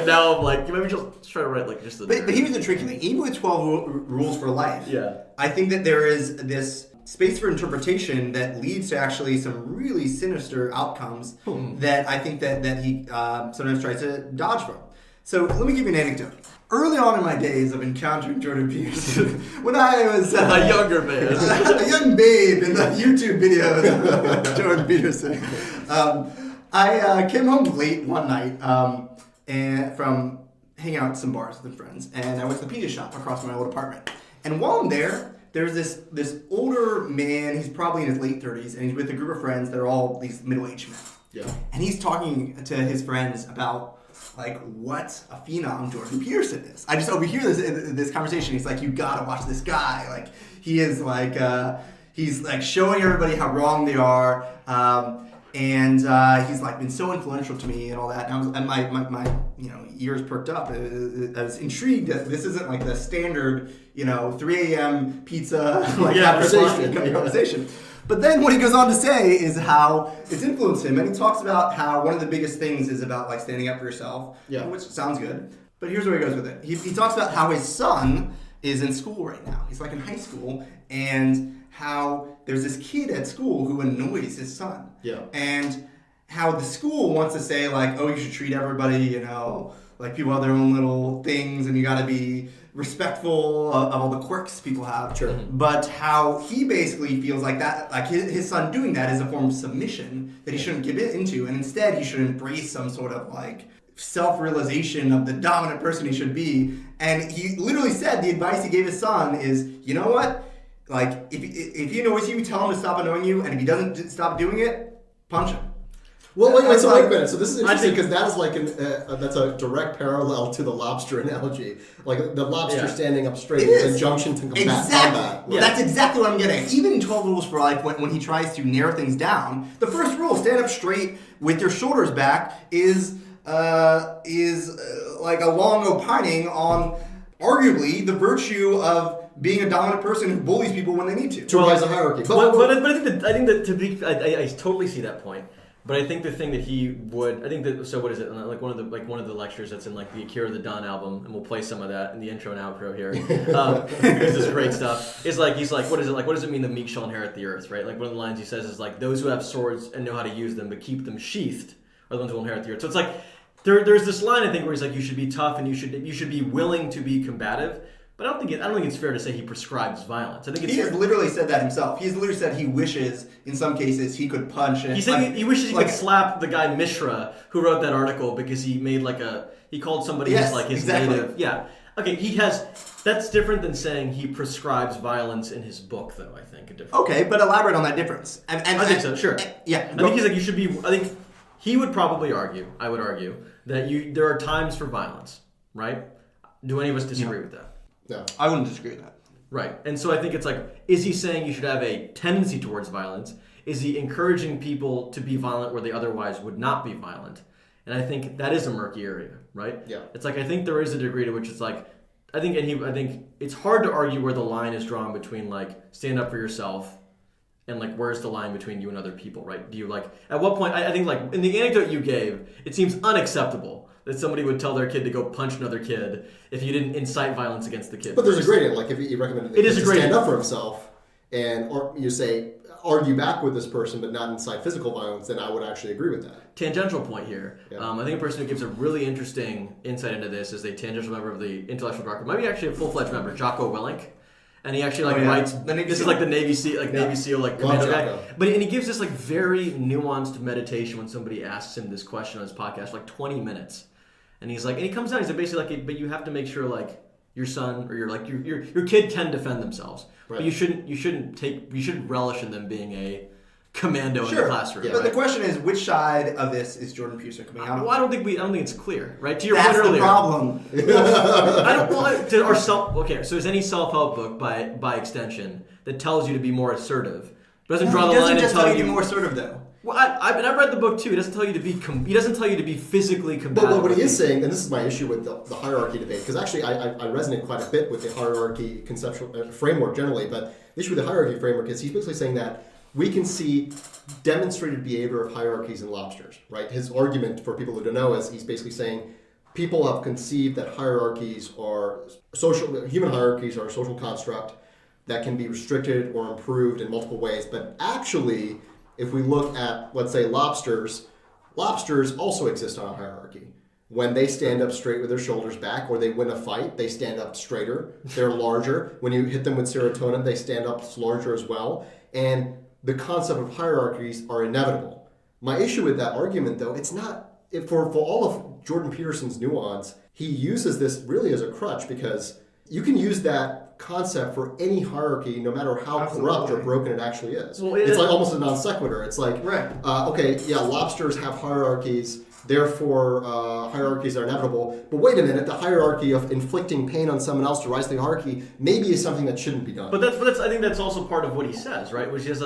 now I'm like, maybe just try to write like just the. But here's the tricky thing: even with 12 Rules for Life, I think that there is this space for interpretation that leads to actually some really sinister outcomes that I think that he sometimes tries to dodge from. So let me give you an anecdote. Early on in my days of encountering Jordan Peterson, when I was a younger man, a young babe in the YouTube videos of Jordan Peterson, I came home late one night and from hanging out at some bars with friends, and I went to the pizza shop across from my old apartment. And while I'm there, there's this older man. He's probably in his late 30s, and he's with a group of friends that are all these middle-aged men. Yeah. And he's talking to his friends about like what a phenom Jordan Peterson is. I just overhear this conversation. He's like, you gotta watch this guy. Like he is like he's like showing everybody how wrong they are. And he's like been so influential to me and all that. And my ears perked up. I was intrigued that this isn't like the standard 3 a.m. pizza like conversation. But then what he goes on to say is how it's influenced him, and he talks about how one of the biggest things is about like standing up for yourself, which sounds good. But here's where he goes with it. He talks about how his son is in school right now. He's like in high school, and how there's this kid at school who annoys his son. Yeah. And how the school wants to say like, oh, you should treat everybody, like people have their own little things, and you got to be respectful of all the quirks people have. Sure. But how he basically feels like that, like his son doing that is a form of submission that he shouldn't give into, and instead he should embrace some sort of like self-realization of the dominant person he should be. And he literally said the advice he gave his son is, you know what? Like if he annoys you, tell him to stop annoying you, and if he doesn't stop doing it, punch him. Well, wait a minute. So this is interesting because that is like that's a direct parallel to the lobster analogy. Like the lobster standing up straight is an injunction to combat combat. Yeah. That's exactly what I'm getting at. Even in 12 Rules for Life, when he tries to narrow things down, the first rule, stand up straight with your shoulders back, is like a long opining on arguably the virtue of being a dominant person who bullies people when they need to. As a hierarchy. But I think that I totally see that point. But I think the thing that he would, so what is it? Like one of the lectures that's in like the Akira the Don album, and we'll play some of that in the intro and outro here. Because it's great stuff. He's like, what is it like? What does it mean the meek shall inherit the earth? Right? Like one of the lines he says is like, those who have swords and know how to use them, but keep them sheathed, are the ones who will inherit the earth. So it's like there's this line I think where he's like, you should be tough and you should be willing to be combative. But I don't think it's fair to say he prescribes violence. I think he has literally said that himself. He's literally said he wishes, in some cases, he could punch. And he said he wishes he could slap the guy Mishra who wrote that article because he made he called somebody his native. Yeah, Okay, that's different than saying he prescribes violence in his book, though, I think. Okay, but elaborate on that difference. I think so, sure. Yeah. I think he's like, you should be, I think he would probably argue, I would argue, that there are times for violence, right? Do any of us disagree with that? No. I wouldn't disagree with that. Right. And so I think it's like, is he saying you should have a tendency towards violence? Is he encouraging people to be violent where they otherwise would not be violent? And I think that is a murky area, right? Yeah. It's like, I think there is a degree to which it's like, I think it's hard to argue where the line is drawn between like stand up for yourself and like where's the line between you and other people, right? Do you like, at what point, I think like in the anecdote you gave, it seems unacceptable that somebody would tell their kid to go punch another kid if you didn't incite violence against the kid. But there's a gradient, like if you recommend it is a gradient to stand up for himself or you say, argue back with this person but not incite physical violence, then I would actually agree with that. Tangential point here. Yeah. I think a person who gives a really interesting insight into this is a tangential member of the intellectual dark web, maybe actually a full-fledged member, Jocko Willink. And he actually writes. This is like the Navy SEAL, Navy SEAL commando guy. And he gives this like very nuanced meditation when somebody asks him this question on his podcast, like 20 minutes. And he's like, and he comes down. He's like basically like, but you have to make sure like your son or your kid can defend themselves, right. But you shouldn't relish in them being a commando in the classroom. Yeah. Right? But the question is, which side of this is Jordan Peterson coming out of? Well, I don't think it's clear, right? To your That's point earlier. the problem. So is any self-help book by extension that tells you to be more assertive doesn't draw the line line and tell tell you to be more assertive though. Well, I've read the book too. He doesn't tell you to be physically combative. But what he is saying, and this is my issue with the hierarchy debate, because actually I resonate quite a bit with the hierarchy conceptual framework generally, but the issue with the hierarchy framework is he's basically saying that we can see demonstrated behavior of hierarchies in lobsters, right? His argument, for people who don't know, is he's basically saying people have conceived that human hierarchies are a social construct that can be restricted or improved in multiple ways, but actually, if we look at, let's say, lobsters also exist on a hierarchy. When they stand up straight with their shoulders back or they win a fight, they stand up straighter. They're larger. When you hit them with serotonin, they stand up larger as well. And the concept of hierarchies are inevitable. My issue with that argument, though, it's not, for all of Jordan Peterson's nuance, he uses this really as a crutch because you can use that concept for any hierarchy, no matter how corrupt or broken it actually is. Well, it's like almost a non sequitur. It's like, lobsters have hierarchies, therefore hierarchies are inevitable. But wait a minute, the hierarchy of inflicting pain on someone else to rise to the hierarchy maybe is something that shouldn't be done. But that's I think that's also part of what he says, right? Which is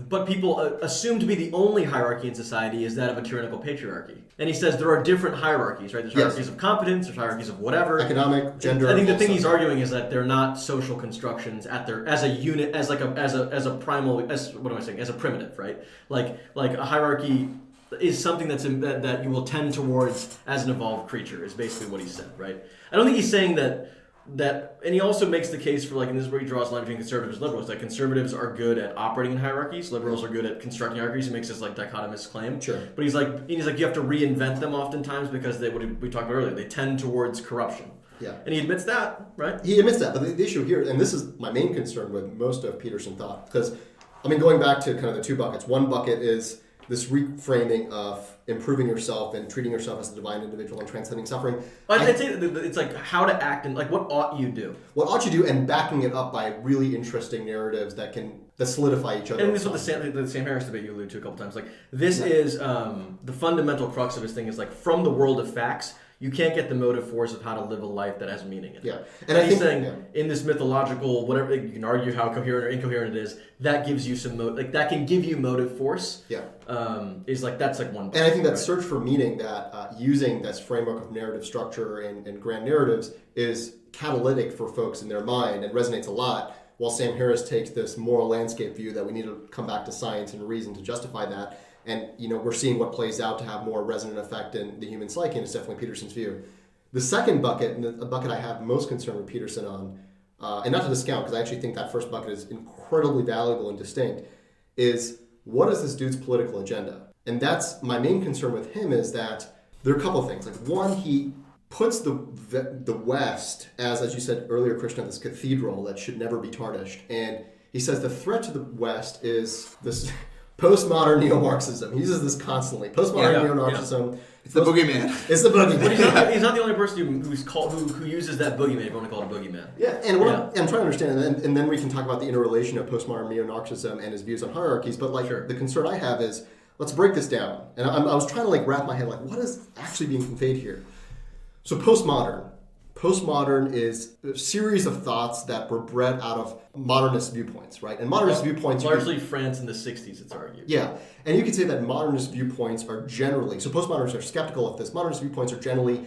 but people assume to be the only hierarchy in society is that of a tyrannical patriarchy. And he says there are different hierarchies, right? There's hierarchies of competence, there's hierarchies of whatever. Economic, gender. I think the thing he's arguing is that they're not social constructions as a unit, as a primitive, right? Like a hierarchy is something that you will tend towards as an evolved creature, is basically what he said, right? I don't think he's saying that, and he also makes the case for, like, and this is where he draws the line between conservatives and liberals, that conservatives are good at operating in hierarchies, liberals are good at constructing hierarchies. He makes this, like, dichotomous claim. Sure. But he's like, you have to reinvent them oftentimes because what we talked about earlier, they tend towards corruption. Yeah. And he admits that, right? He admits that, but the issue here, and this is my main concern with most of Peterson thought, because, going back to kind of the two buckets, one bucket is this reframing of improving yourself and treating yourself as a divine individual and transcending suffering. I'd say it's like how to act and like what ought you do. What ought you do, and backing it up by really interesting narratives that solidify each other. And this is what the Sam Harris debate you alluded to a couple times. Like this is the fundamental crux of his thing is like from the world of facts. You can't get the motive force of how to live a life that has meaning in it. Yeah. And he's saying in this mythological, whatever, you can argue how coherent or incoherent it is, that gives you some that can give you motive force. Yeah. Is like, that's like one. And I think that search for meaning, that using this framework of narrative structure and grand narratives is catalytic for folks in their mind and resonates a lot, while Sam Harris takes this moral landscape view that we need to come back to science and reason to justify that. And we're seeing what plays out to have more resonant effect in the human psyche, and it's definitely Peterson's view. The second bucket, and the bucket I have most concern with Peterson on, and not to discount, because I actually think that first bucket is incredibly valuable and distinct, is what is this dude's political agenda? And that's my main concern with him, is that there are a couple of things. Like one, he puts the West as you said earlier, Krishna, this cathedral that should never be tarnished. And he says the threat to the West is this Postmodern neo-Marxism. He uses this constantly. Postmodern neo-Marxism. It's the boogeyman. It's the boogeyman. He's not the only person who uses that boogeyman, if you want to call it a boogeyman. Yeah, and I'm trying to understand, and then we can talk about the interrelation of postmodern neo-Marxism and his views on hierarchies, but the concern I have is, let's break this down. And I was trying to wrap my head, what is actually being conveyed here? So Postmodern is a series of thoughts that were bred out of modernist viewpoints, right? And modernist viewpoints... Largely France in the 60s, it's argued. Yeah, and you could say that modernist viewpoints are generally... So postmodernists are skeptical of this. Modernist viewpoints are generally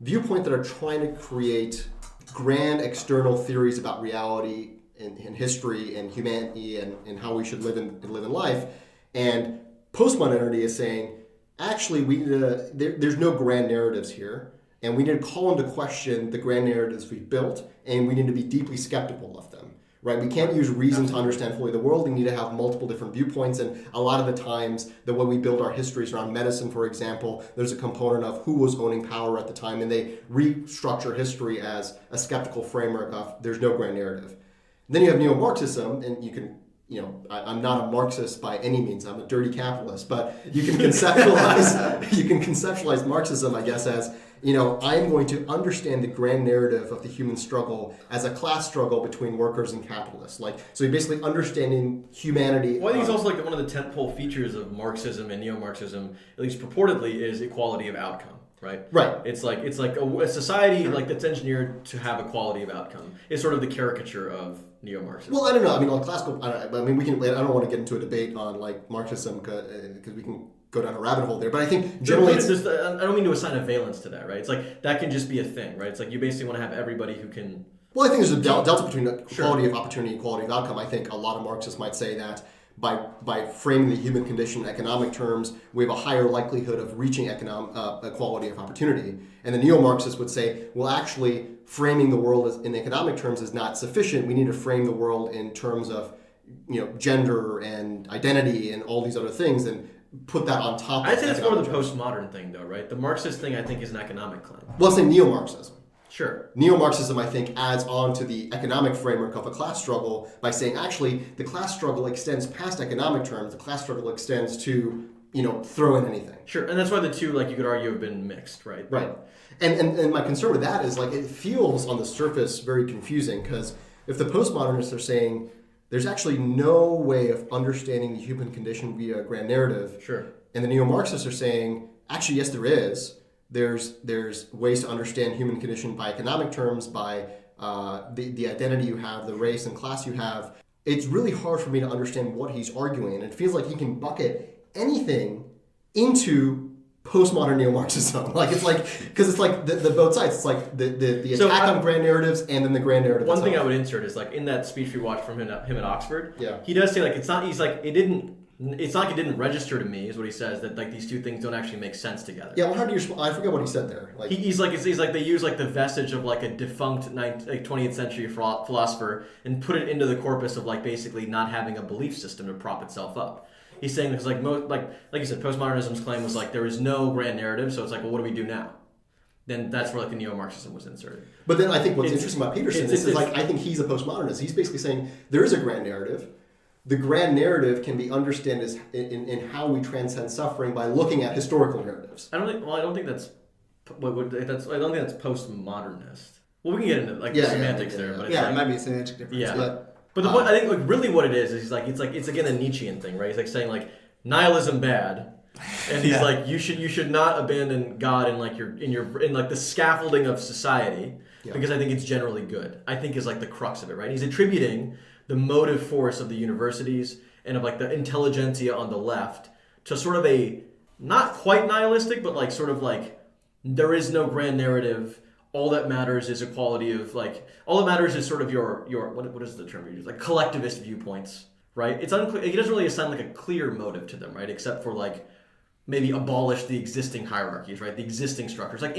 viewpoints that are trying to create grand external theories about reality and history and humanity and how we should live in life. And postmodernity is saying, actually, there's no grand narratives here. And we need to call into question the grand narratives we've built, and we need to be deeply skeptical of them, right? We can't use reason to understand fully the world. We need to have multiple different viewpoints, and a lot of the times, the way we build our histories around medicine, for example, there's a component of who was owning power at the time, and they restructure history as a skeptical framework of there's no grand narrative. And then you have neo-Marxism, and you can... I'm not a Marxist by any means. I'm a dirty capitalist, but you can conceptualize Marxism, I guess, as I'm going to understand the grand narrative of the human struggle as a class struggle between workers and capitalists. So you're basically understanding humanity. Well, I think it's also one of the tentpole features of Marxism and neo-Marxism, at least purportedly, is equality of outcome. Right. It's like a society that's engineered to have equality of outcome. It's sort of the caricature of neo-Marxism. Well, I don't know. classical. We can. I don't want to get into a debate on Marxism because we can go down a rabbit hole there. But I think generally, I don't mean to assign a valence to that. Right. It's that can just be a thing. Right. It's you basically want to have everybody who can. Well, I think there's a delta between equality of opportunity and equality of outcome. I think a lot of Marxists might say that. By framing the human condition in economic terms, we have a higher likelihood of reaching equality of opportunity. And the neo-Marxists would say, well, actually, framing the world in economic terms is not sufficient. We need to frame the world in terms of, gender and identity and all these other things, and put that on top. I'd say that's more the postmodern thing, though, right? The Marxist thing, I think, is an economic claim. Well, I'm saying neo-Marxism. Sure. Neo-Marxism, I think, adds on to the economic framework of a class struggle by saying, actually, the class struggle extends past economic terms. The class struggle extends to, throw in anything. Sure, and that's why the two, you could argue, have been mixed, right? Right. And my concern with that is, it feels on the surface very confusing, because if the postmodernists are saying there's actually no way of understanding the human condition via a grand narrative, sure, and the neo-Marxists are saying, actually, yes, there is. There's ways to understand human condition by economic terms, by the identity you have, the race and class you have. It's really hard for me to understand what he's arguing, and it feels like he can bucket anything into postmodern neo-Marxism. Because it's the both sides. It's the attack on grand narratives and then the grand narrative. One itself. thing I would insert is in that speech we watched from him at Oxford. Yeah. He does say it's not. He's it didn't. It's not like it didn't register to me, is what he says, that these two things don't actually make sense together. Yeah, well, how do you I forget what he said there. He's they use the vestige of a defunct 20th century philosopher and put it into the corpus of basically not having a belief system to prop itself up. He's saying because like you said, postmodernism's claim was there is no grand narrative, so it's well, what do we do now? Then that's where the neo-Marxism was inserted. But then I think what's interesting about Peterson is I think he's a postmodernist. He's basically saying there is a grand narrative. The grand narrative can be understood as in how we transcend suffering by looking at historical narratives. I don't think that's postmodernist. Well, we can get into the semantics there, but it might be a semantic difference. Yeah, but the point, I think really what it is it's again a Nietzschean thing, right? He's saying nihilism bad, and he's you should not abandon God in the scaffolding of society because I think it's generally good. I think is the crux of it, right? He's attributing the motive force of the universities and of the intelligentsia on the left to sort of a not quite nihilistic, but there is no grand narrative. All that matters is equality of all that matters is sort of your what is the term you use, collectivist viewpoints, right? It's unclear. It doesn't really assign a clear motive to them, right? Except for maybe abolish the existing hierarchies, right? The existing structures, it's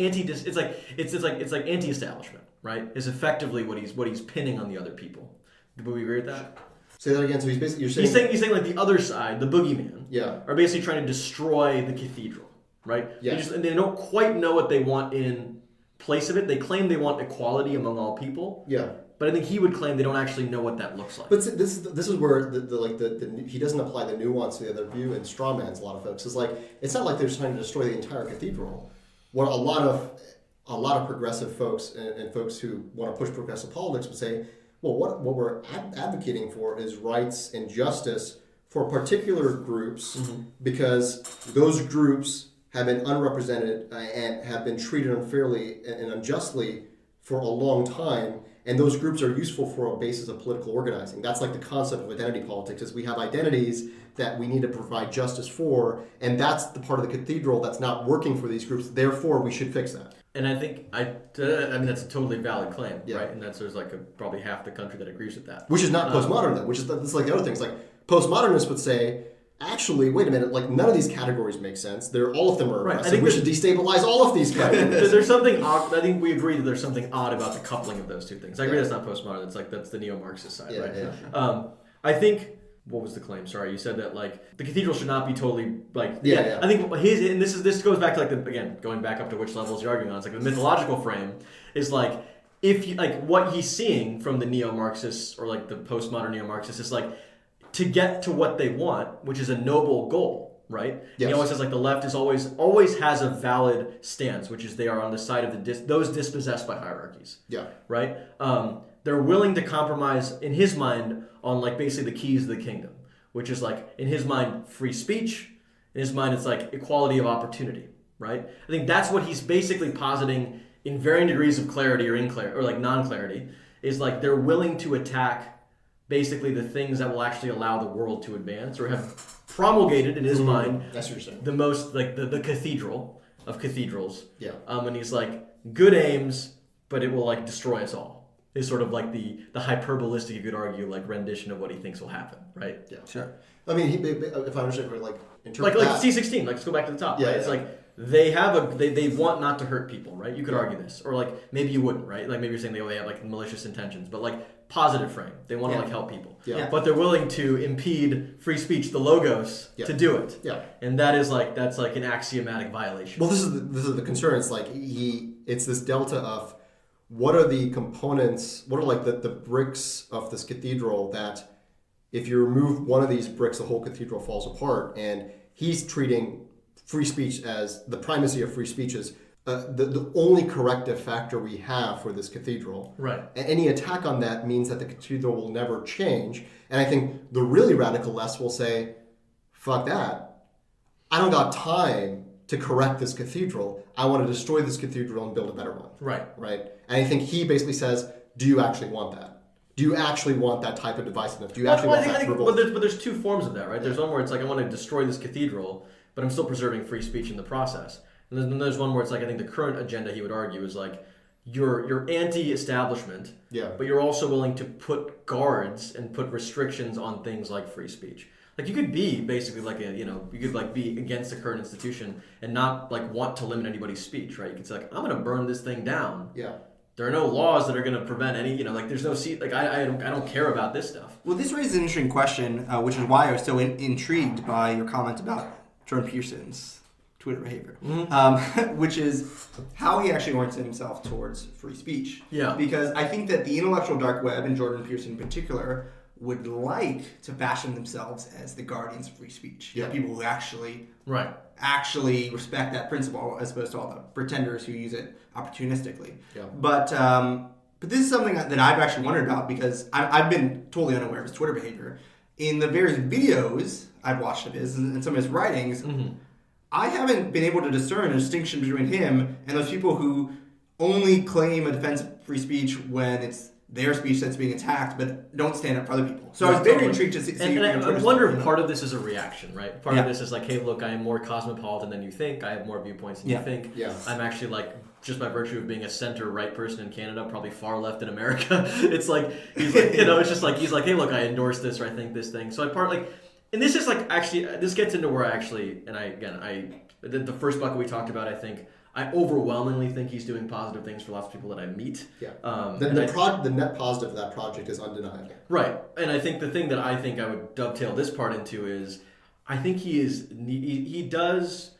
anti-establishment, right? Is effectively what he's pinning on the other people. Would we agree with that? Say that again. So he's basically he's saying the other side, the boogeyman, are basically trying to destroy the cathedral, right? Yeah. They don't quite know what they want in place of it. They claim they want equality among all people. Yeah. But I think he would claim they don't actually know what that looks like. But this is where he doesn't apply the nuance to the other view and straw man's a lot of folks. It's like it's not like they're trying to destroy the entire cathedral. What a lot of progressive folks and folks who want to push progressive politics would say, well, what we're advocating for is rights and justice for particular groups because those groups have been unrepresented and have been treated unfairly and unjustly for a long time, and those groups are useful for a basis of political organizing. That's like the concept of identity politics, is we have identities that we need to provide justice for, and that's the part of the cathedral that's not working for these groups, therefore we should fix that. And I think, I mean, that's a totally valid claim, right? And there's like probably half the country that agrees with that. Which is not postmodern, though, which is that's like the other things. Like, postmodernists would say, actually, wait a minute, like none of these categories make sense. All of them are right. I think we should destabilize all of these categories. There's something odd. I think we agree that there's something odd about the coupling of those two things. I agree that's not postmodern. That's the neo-Marxist side, right? Yeah. I think. What was the claim? Sorry, you said that like the cathedral should not be totally like. Yeah. I think this goes back to like going back up to which levels you're arguing on. It's like the mythological frame is like if you like what he's seeing from the neo-Marxists or like the postmodern neo-Marxists is like to get to what they want, which is a noble goal, right? Yes. He always says like the left is always has a valid stance, which is they are on the side of those dispossessed by hierarchies. Yeah. Right. They're willing to compromise in his mind on like basically the keys of the kingdom, which is like in his mind free speech. In his mind, it's like equality of opportunity. Right. I think that's what he's basically positing in varying degrees of clarity or like non-clarity. Is like they're willing to attack basically the things that will actually allow the world to advance or have promulgated in his mind That's what you're saying. the most like the cathedral of cathedrals. Yeah. And he's like good aims, but it will like destroy us all. Is sort of like the hyperbolistic, you could argue, like rendition of what he thinks will happen, right? Yeah. Sure. I mean, if I understand, like interpret Like that, C16. Like let's go back to the top. Yeah, right? It's yeah. like they want not to hurt people, right? You could argue this, or like maybe you wouldn't, right? Like maybe you're saying they have like malicious intentions, but like positive frame. They want to like help people. Yeah. But they're willing to impede free speech, the logos, to do it. Yeah. And that's like an axiomatic violation. Well, this is the concern. It's like it's this delta of what are the components, what are like the bricks of this cathedral that if you remove one of these bricks, the whole cathedral falls apart. And he's treating free speech as the primacy of free speech is the only corrective factor we have for this cathedral. Right. And any attack on that means that the cathedral will never change. And I think the really radical left will say, fuck that. I don't got time to correct this cathedral. I want to destroy this cathedral and build a better one. Right. Right. And I think he basically says, do you actually want that? Do you actually want that type of divisiveness? Do you actually want that revolt? But there's two forms of that, right? There's one where it's like I want to destroy this cathedral, but I'm still preserving free speech in the process. And then there's one where it's like I think the current agenda he would argue is like you're anti-establishment, but you're also willing to put guards and put restrictions on things like free speech. Like you could be basically like you could like be against the current institution and not like want to limit anybody's speech, right? You could say like I'm going to burn this thing down. Yeah. There are no laws that are going to prevent any, like there's no seat. Like I don't care about this stuff. Well, this raises an interesting question, which is why I was so intrigued by your comment about Jordan Peterson's Twitter behavior, which is how he actually orients himself towards free speech. Yeah. Because I think that the intellectual dark web, and Jordan Peterson in particular, would like to fashion themselves as the guardians of free speech. Yeah. People who actually respect that principle, as opposed to all the pretenders who use it opportunistically. Yeah. But this is something that I've actually wondered about because I've been totally unaware of his Twitter behavior. In the various videos I've watched of his and some of his writings, I haven't been able to discern a distinction between him and those people who only claim a defense of free speech when it's their speech that's being attacked, but don't stand up for other people. So I was very intrigued to see. And I wonder if part of this is a reaction, right? Part of this is like, hey, look, I am more cosmopolitan than you think. I have more viewpoints than you think. Yeah. I'm actually like, just by virtue of being a center-right person in Canada, probably far left in America. It's like, he's like, it's just like, he's like, hey, look, I endorse this or I think this thing. So I part like, and this is like, actually, this gets into where I actually, and the first bucket we talked about, I think, I overwhelmingly think he's doing positive things for lots of people that I meet. Yeah. The net positive of that project is undeniable. Right. And I think the thing that I think I would dovetail this part into is I think he does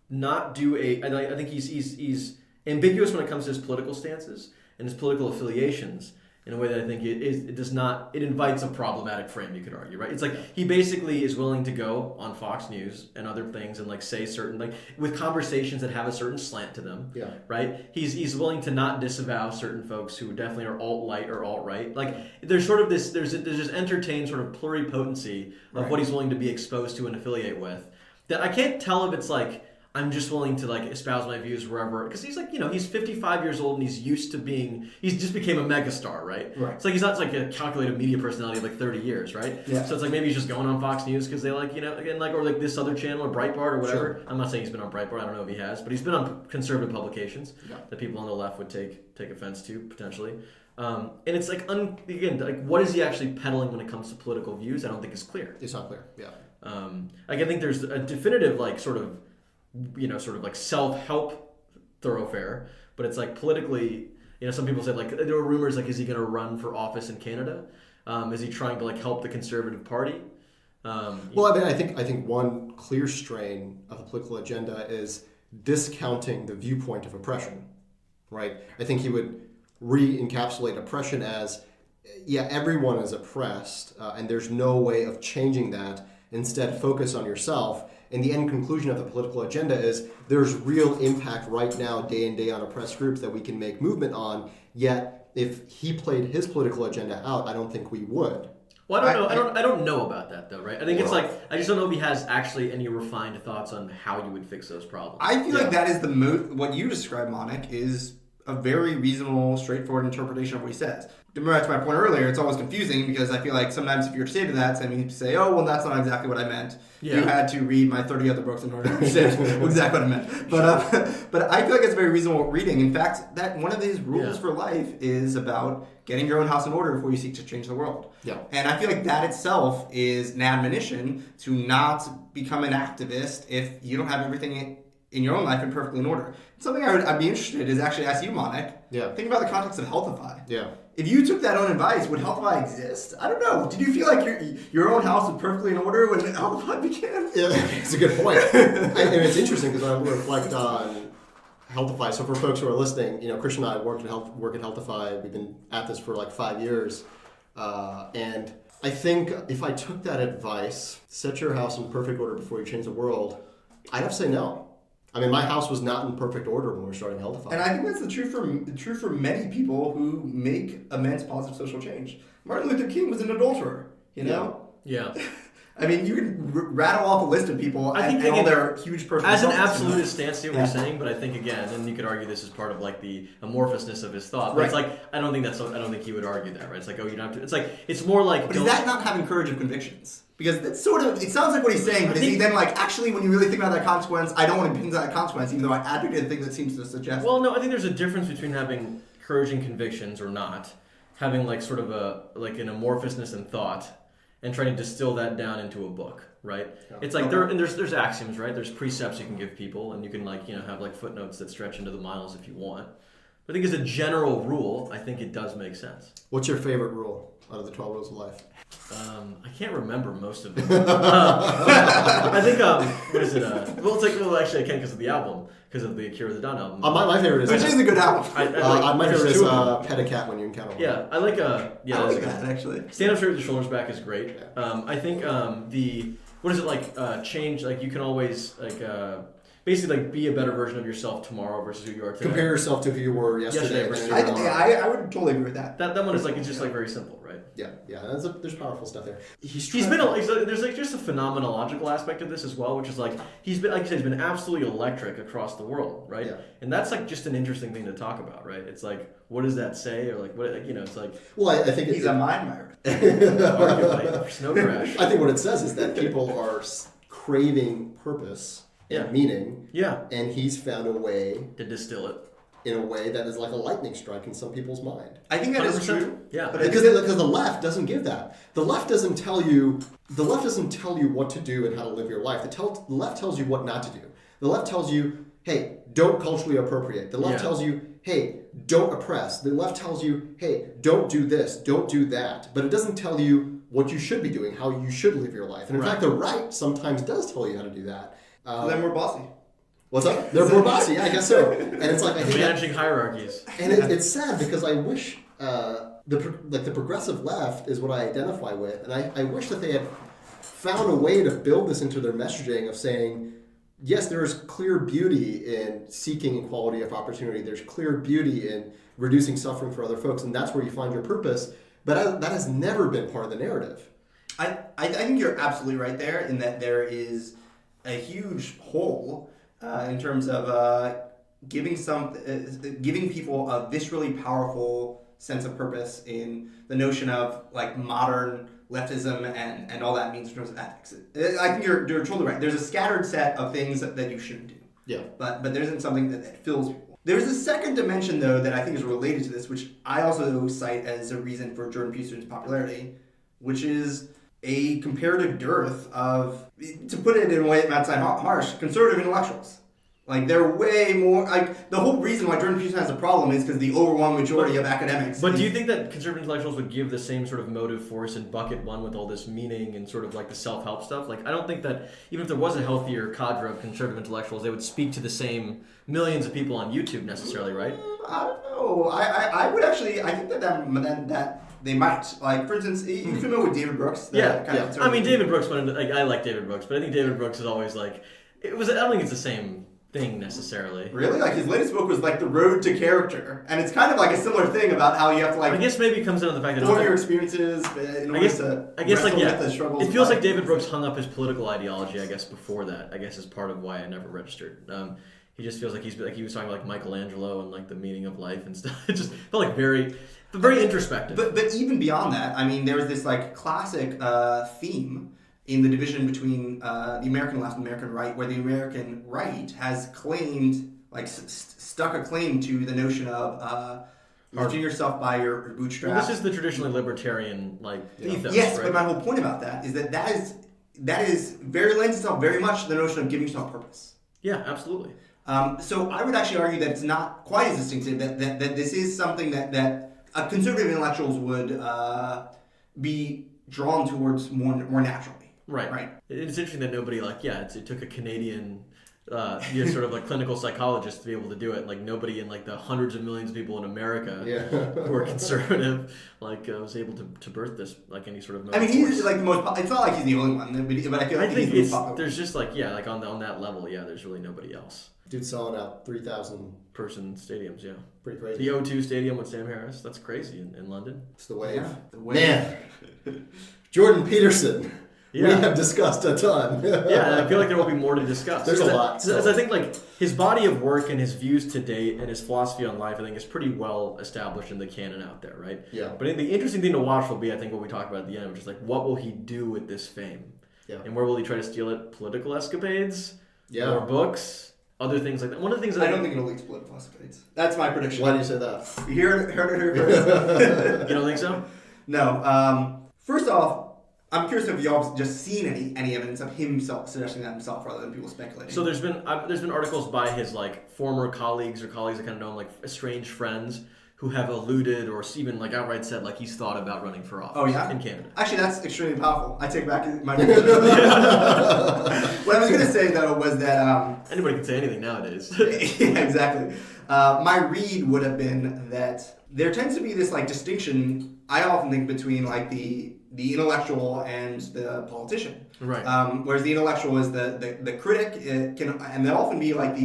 not do I think he's ambiguous when it comes to his political stances and his political affiliations. in a way that I think it does not, it invites a problematic frame, you could argue, right? It's like he basically is willing to go on Fox News and other things and like say certain, like with conversations that have a certain slant to them, right? He's willing to not disavow certain folks who definitely are alt-light or alt-right. Like there's sort of this, there's this entertained sort of pluripotency of what he's willing to be exposed to and affiliate with, that I can't tell if it's like, I'm just willing to like espouse my views wherever, because he's like, he's 55 years old and he's used to being, he's just became a megastar, right? It's like he's not like a calculated media personality of like 30 years, right? So it's like maybe he's just going on Fox News because they like, again, like, or like this other channel or Breitbart or whatever. I'm not saying he's been on Breitbart, I don't know if he has, but he's been on conservative publications that people on the left would take offense to potentially. And it's like, again, like what is he actually peddling when it comes to political views? I don't think is clear. It's not clear, Like I think there's a definitive like sort of like self-help thoroughfare, but it's like politically, some people said like there were rumors like, is he going to run for office in Canada? Is he trying to like help the Conservative Party? Well, I mean, I think one clear strain of the political agenda is discounting the viewpoint of oppression, right? I think he would re-encapsulate oppression as, everyone is oppressed, and there's no way of changing that. Instead, focus on yourself. And the end conclusion of the political agenda is there's real impact right now, day in, day on oppressed groups that we can make movement on. Yet, if he played his political agenda out, I don't think we would. Well, I don't know. I don't know about that though, right? I think it's like I just don't know if he has actually any refined thoughts on how you would fix those problems. I feel like that is what you describe, Monik, is a very reasonable, straightforward interpretation of what he says. Remember, to my point earlier, it's always confusing because I feel like sometimes if you're to say to that, I mean, to say, oh, well, that's not exactly what I meant. You had to read my 30 other books in order to understand exactly what I meant. But I feel like it's very reasonable reading. In fact, that one of his rules for life is about getting your own house in order before you seek to change the world. And I feel like that itself is an admonition to not become an activist if you don't have everything in your own life and perfectly in order. Something I'd be interested in is actually ask you, Monik. Think about the context of Healthify. If you took that own advice, would Healthify exist? I don't know. Did you feel like your own house was perfectly in order when Healthify began? It's a good point. And it's interesting because when I reflect on Healthify, so for folks who are listening, Krishna and I work at Healthify. We've been at this for like 5 years. And I think if I took that advice, set your house in perfect order before you change the world, I'd have to say no. I mean, my house was not in perfect order when we were starting Healthify. And I think that's the truth for many people who make immense positive social change. Martin Luther King was an adulterer, I mean, you can rattle off a list of people and all their huge personal as an absolutist stance to what you're saying, but I think again, and you could argue this is part of like the amorphousness of his thought. But it's like I don't think he would argue that, right? It's like, oh, you don't have to. It's like it's more like. But is that not having courage of convictions? Because that's sort of, it sounds like what he's saying, but is he then like, actually, when you really think about that consequence, I don't want to pin that consequence, even though I advocate the thing that seems to suggest. Well, no, I think there's a difference between having courage and convictions or not, having like sort of an amorphousness in thought, and trying to distill that down into a book, right? It's like there's axioms, right? There's precepts you can give people, and you can like have like footnotes that stretch into the miles if you want. But I think as a general rule, I think it does make sense. What's your favorite rule out of the 12 rules of life? I can't remember most of them. I think what is it? Actually I can because of the album, because of the Cure of the Dawn album. My favorite is which is a good album. My favorite is Pet a Cat When You Encounter One. Yeah, I like I like that actually. Stand Up Straight with Your Shoulders Back is great. I think change, like you can always like basically like be a better version of yourself tomorrow versus who you are today. Compare yourself to who you were yesterday. I would totally agree with that. That one is like, it's just like very simple, right? Yeah. There's powerful stuff there. There's like just a phenomenological aspect of this as well, which is like he's been, like you said, he's been absolutely electric across the world, right? And that's like just an interesting thing to talk about, right? It's like, what does that say, or like what, it's like. Well, I think he's a mind virus. Arguably, snow crash. I think what it says is that people are craving purpose and meaning. And he's found a way to distill it in a way that is like a lightning strike in some people's mind. I think that is true. Yeah, because the left doesn't give that. The left doesn't tell you what to do and how to live your life. The left tells you what not to do. The left tells you, hey, don't culturally appropriate. The left tells you, hey, don't oppress. The left tells you, hey, don't do this, don't do that. But it doesn't tell you what you should be doing, how you should live your life. And in fact, the right sometimes does tell you how to do that. They're more bossy. What's up? They're more bossy, I guess so. And it's like, I think managing hierarchies. And it's sad because I wish the progressive left is what I identify with, and I wish that they had found a way to build this into their messaging of saying, yes, there is clear beauty in seeking equality of opportunity. There's clear beauty in reducing suffering for other folks, and that's where you find your purpose. But that has never been part of the narrative. I think you're absolutely right there in that there is a huge hole in terms of giving people a viscerally powerful sense of purpose in the notion of like modern leftism and all that means in terms of ethics. I think you're totally right. There's a scattered set of things that you shouldn't do. Yeah. But there isn't something that fills people. There's a second dimension, though, that I think is related to this, which I also cite as a reason for Jordan Peterson's popularity, which is a comparative dearth of, to put it in a way that might sound harsh, conservative intellectuals. Like, they're way more... Like, the whole reason why Jordan Peterson has a problem is because the overwhelming majority of academics... But do you think that conservative intellectuals would give the same sort of motive force in bucket one with all this meaning and sort of like the self-help stuff? Like, I don't think that even if there was a healthier cadre of conservative intellectuals, they would speak to the same millions of people on YouTube necessarily, right? I don't know. I would actually... I think that they might. Like, for instance, are you familiar with David Brooks? Yeah. I mean, David Brooks, I like David Brooks, but I think David Brooks is always like... I don't think it's the same thing necessarily. Really? Like, his latest book was like The Road to Character, and it's kind of like a similar thing about how you have to like... I guess maybe it comes down to the fact that... form your experiences in order to wrestle with the struggles. It feels like David Brooks hung up his political ideology, I guess, before that. I guess is part of why I never registered. He just feels like he was talking like Michelangelo and like the meaning of life and stuff. It just felt like very introspective. But even beyond that, I mean, there was this like classic theme in the division between the American left and the American right, where the American right has claimed, like, stuck a claim to the notion of lifting yourself by your bootstraps. Well, this is the traditionally libertarian ethos. Yes, right? but my whole point about that is that is very lends itself very much to the notion of giving yourself purpose. Yeah, absolutely. So I would actually argue that it's not quite as distinctive. That this is something that conservative intellectuals would be drawn towards more naturally. Right. It's interesting that nobody it took a Canadian sort of like clinical psychologist to be able to do it. Like nobody in like the hundreds of millions of people in America who are conservative was able to birth this like any sort of. I mean, he's like the most. It's not like he's the only one, but I feel like he's the most popular. There's just on that level, there's really nobody else. Dude selling out 3,000 person stadiums, yeah. Pretty crazy. The O2 Stadium with Sam Harris, that's crazy in London. It's the wave. Yeah, the wave. Man, Jordan Peterson. Yeah. We have discussed a ton. Yeah, I feel like there will be more to discuss. There's a lot. I think like his body of work and his views to date and his philosophy on life, I think is pretty well established in the canon out there, right? Yeah. But the interesting thing to watch will be, I think, what we talk about at the end, which is like, what will he do with this fame? Yeah. And where will he try to steal it? Political escapades? Yeah. More books? Other things like that. One of the things I don't think it'll lead to political escapades. That's my prediction. Why do you say that? You heard it here first. You don't think so? No. First off, I'm curious if y'all just seen any evidence of himself suggesting that himself rather than people speculating. So there's been articles by his like former colleagues or colleagues that kind of know him, like estranged friends who have alluded or even like outright said like he's thought about running for office in Canada. Actually, that's extremely powerful. I take back my What I was going to say, though, was that... anybody can say anything nowadays. Yeah, exactly. My read would have been that there tends to be this like distinction, I often think, between like the intellectual and the politician. Right. Whereas the intellectual is the critic, and they'll often be like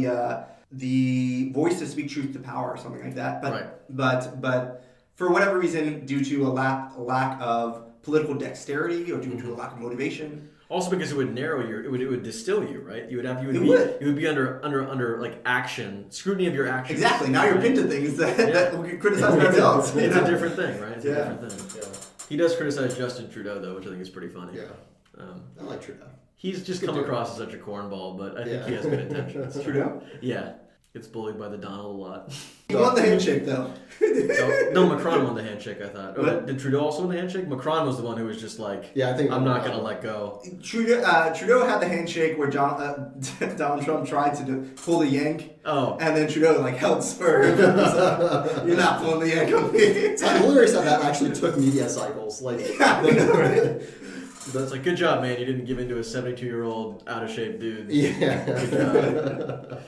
the voice to speak truth to power or something like that. But for whatever reason, due to a lack of political dexterity or due to a lack of motivation. Also because it would narrow it would distill you, right? You would be under like action, scrutiny of your actions. Exactly. Now you're pinned to things that we could criticize ourselves. It's a different thing, right? It's a different thing. Yeah. He does criticize Justin Trudeau though, which I think is pretty funny. Yeah. I like Trudeau. He's just come across as such a cornball, but I think he has good intentions. Trudeau? Yeah. Gets bullied by the Donald a lot. He won the handshake, though. No, Macron won the handshake, I thought. Did Trudeau also win the handshake? Macron was the one who was just like, I think I'm not going to let go. Trudeau had the handshake where Donald Trump tried to pull the yank. Oh. And then Trudeau held spur. You're not pulling the yank on me. It's hilarious how that actually took media cycles. It's like, good job, man. You didn't give in to a 72-year-old out-of-shape dude. Yeah. Good job.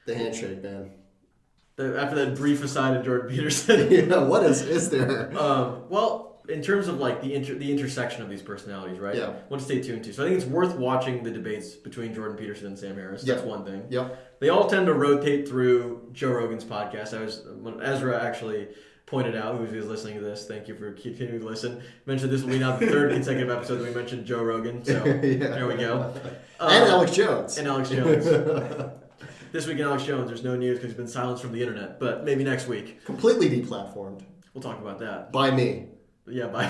The handshake, man. After that brief aside of Jordan Peterson. Yeah, what is there? Well, in terms of like the intersection of these personalities, right? Yeah. One to stay tuned to. So I think it's worth watching the debates between Jordan Peterson and Sam Harris. That's one thing. Yep. They all tend to rotate through Joe Rogan's podcast. When Ezra actually pointed out, who was listening to this, thank you for continuing to listen, mentioned this will be now the third consecutive episode that we mentioned Joe Rogan. So there we go. And Alex Jones. This week in Alex Jones, there's no news because he's been silenced from the internet, but maybe next week. Completely deplatformed. We'll talk about that. By me. Yeah, by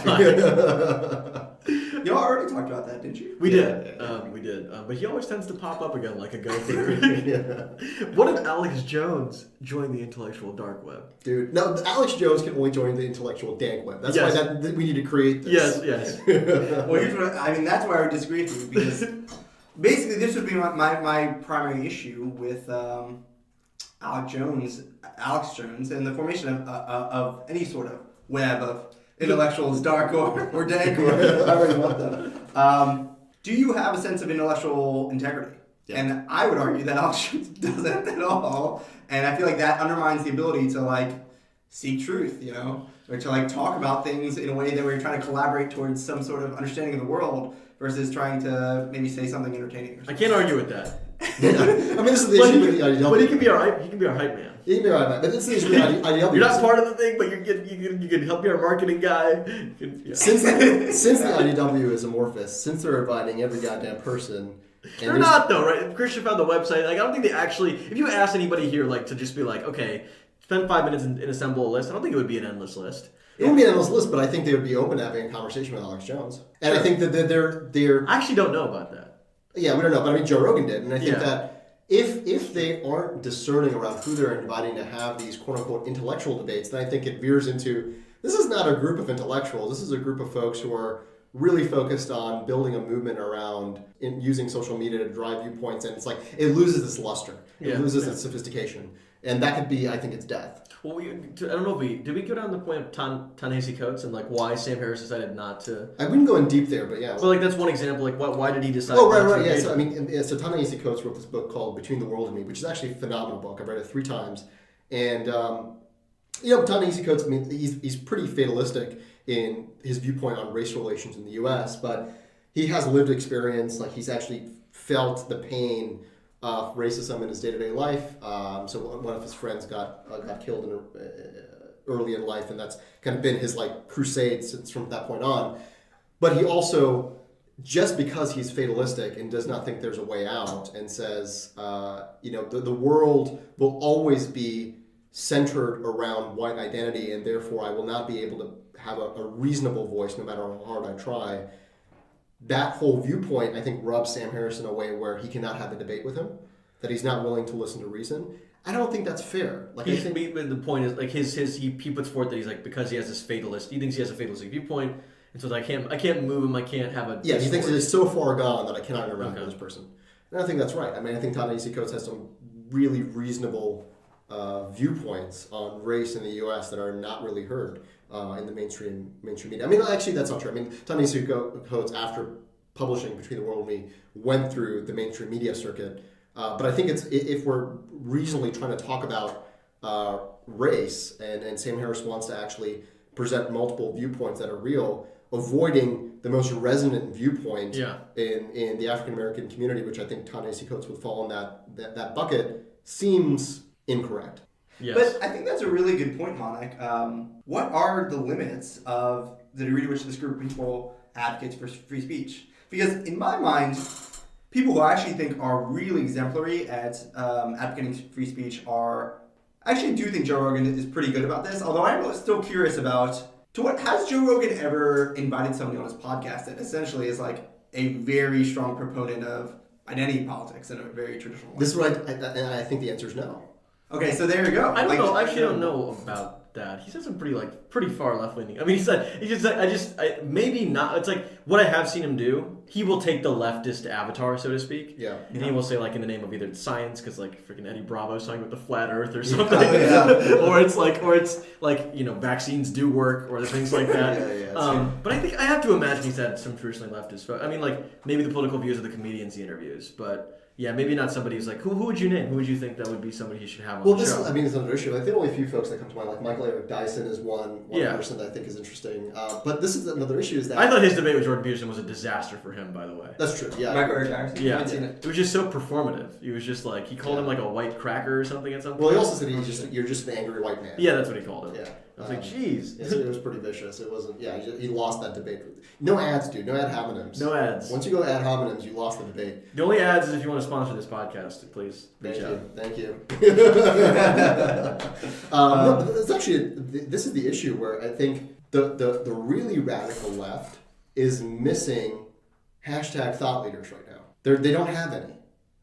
You already talked about that, didn't you? We did. But he always tends to pop up again like a gopher. What if Alex Jones joined the intellectual dark web? Dude, no, Alex Jones can only join the intellectual Dank Web. That's why we need to create this. Yes. Well, here's what that's where I would disagree with you, because basically this would be my primary issue with Alex Jones, and the formation of any sort of web of intellectuals, dark or dank, or however you want them. Do you have a sense of intellectual integrity? Yeah. And I would argue that Alex Jones doesn't at all. And I feel like that undermines the ability to like seek truth, or to like talk about things in a way that we're trying to collaborate towards some sort of understanding of the world versus trying to maybe say something entertaining. I can't argue with that. Yeah. I mean, this is the issue with the IDW. But he can be our hype man. He can be our hype man. But this is the issue with the IDW. You're not part of the thing, but you can help be our marketing guy. Since the IDW is amorphous, since they're inviting every goddamn person. They're not though, right? Christian found the website. Like, I don't think they actually. If you ask anybody here, like, to just be like, okay, spend 5 minutes and assemble a list, I don't think it would be an endless list. It wouldn't be an endless list, but I think they would be open to having a conversation with Alex Jones. And sure. I think that they're. I actually don't know about that. Yeah, we don't know, but I mean, Joe Rogan did, and I think that if they aren't discerning around who they're inviting to have these quote unquote intellectual debates, then I think it veers into this is not a group of intellectuals. This is a group of folks who are really focused on building a movement around using social media to drive viewpoints, and it's like it loses its luster, it loses its sophistication, and that could be, I think, its death. Well, I don't know if did we go down the point of Ta-Nehisi Coates and like why Sam Harris decided not to? I wouldn't go in deep there, but yeah. So like that's one example. Like why did he decide? Oh, right. Yeah. So I mean, so Ta-Nehisi Coates wrote this book called Between the World and Me, which is actually a phenomenal book. I've read it 3 times, and Ta-Nehisi Coates. I mean, he's pretty fatalistic in his viewpoint on race relations in the U.S., but he has lived experience. Like he's actually felt the pain of racism in his day-to-day life. So one of his friends got killed early in life, and that's kind of been his like crusade since from that point on. But he also, just because he's fatalistic and does not think there's a way out, and says, the world will always be centered around white identity, and therefore I will not be able to have a reasonable voice no matter how hard I try. That whole viewpoint, I think, rubs Sam Harris in a way where he cannot have a debate with him, that he's not willing to listen to reason. I don't think that's fair. Like I think the point is like he puts forth that he's like, because he has this he thinks he has a fatalistic viewpoint, and so I can't move him. I can't have a he thinks it is so far gone that I cannot interact with this person. And I think that's right. I mean, I think Ta-Nehisi Coates has some really reasonable viewpoints on race in the U.S. that are not really heard in the mainstream media. I mean, actually, that's not true. I mean, Ta-Nehisi Coates, after publishing Between the World and Me, went through the mainstream media circuit. But I think if we're reasonably trying to talk about race, and Sam Harris wants to actually present multiple viewpoints that are real, avoiding the most resonant viewpoint in the African American community, which I think Ta-Nehisi Coates would fall in that bucket, seems incorrect. Yes. But I think that's a really good point, Monik. What are the limits of the degree to which this group of people advocates for free speech? Because in my mind, people who I actually think are really exemplary at advocating free speech I actually do think Joe Rogan is pretty good about this, although I'm still curious about has Joe Rogan ever invited somebody on his podcast that essentially is like a very strong proponent of identity politics in a very traditional way? This is what I think the answer is no. Okay, so there you go. I don't know. I actually don't know about that. He said some pretty far left leaning. I mean, maybe not. It's like what I have seen him do, he will take the leftist avatar, so to speak. Yeah. And he will say, like, in the name of either science, because, like, freaking Eddie Bravo's talking about the flat earth or something. or it's like, you know, vaccines do work, or things like that. But I think I have to imagine he's had some traditionally leftist. I mean, like, maybe the political views of the comedians he interviews, but... Yeah, maybe not somebody who's like, who would you name? Who would you think that would be somebody he should have on the show? Well, this is another issue. I think only a few folks that come to mind, like Michael Eric Dyson is one person that I think is interesting. But this is another issue is that... I thought his debate with Jordan Peterson was a disaster for him, by the way. That's true, yeah. Michael Eric Dyson? Yeah. It was just so performative. He was just like, he called him like a white cracker or something at some point. Well, he also said you're just an angry white man. Yeah, that's what he called him. Yeah. I was like, jeez. It was pretty vicious. It wasn't, he lost that debate. No ads, dude. No ad hominems. No ads. Once you go ad hominems, you lost the debate. The only ads is if you want to sponsor this podcast, please reach out. Thank you. No, but it's actually, this is the issue where I think the really radical left is missing hashtag thought leaders right now. They don't have any.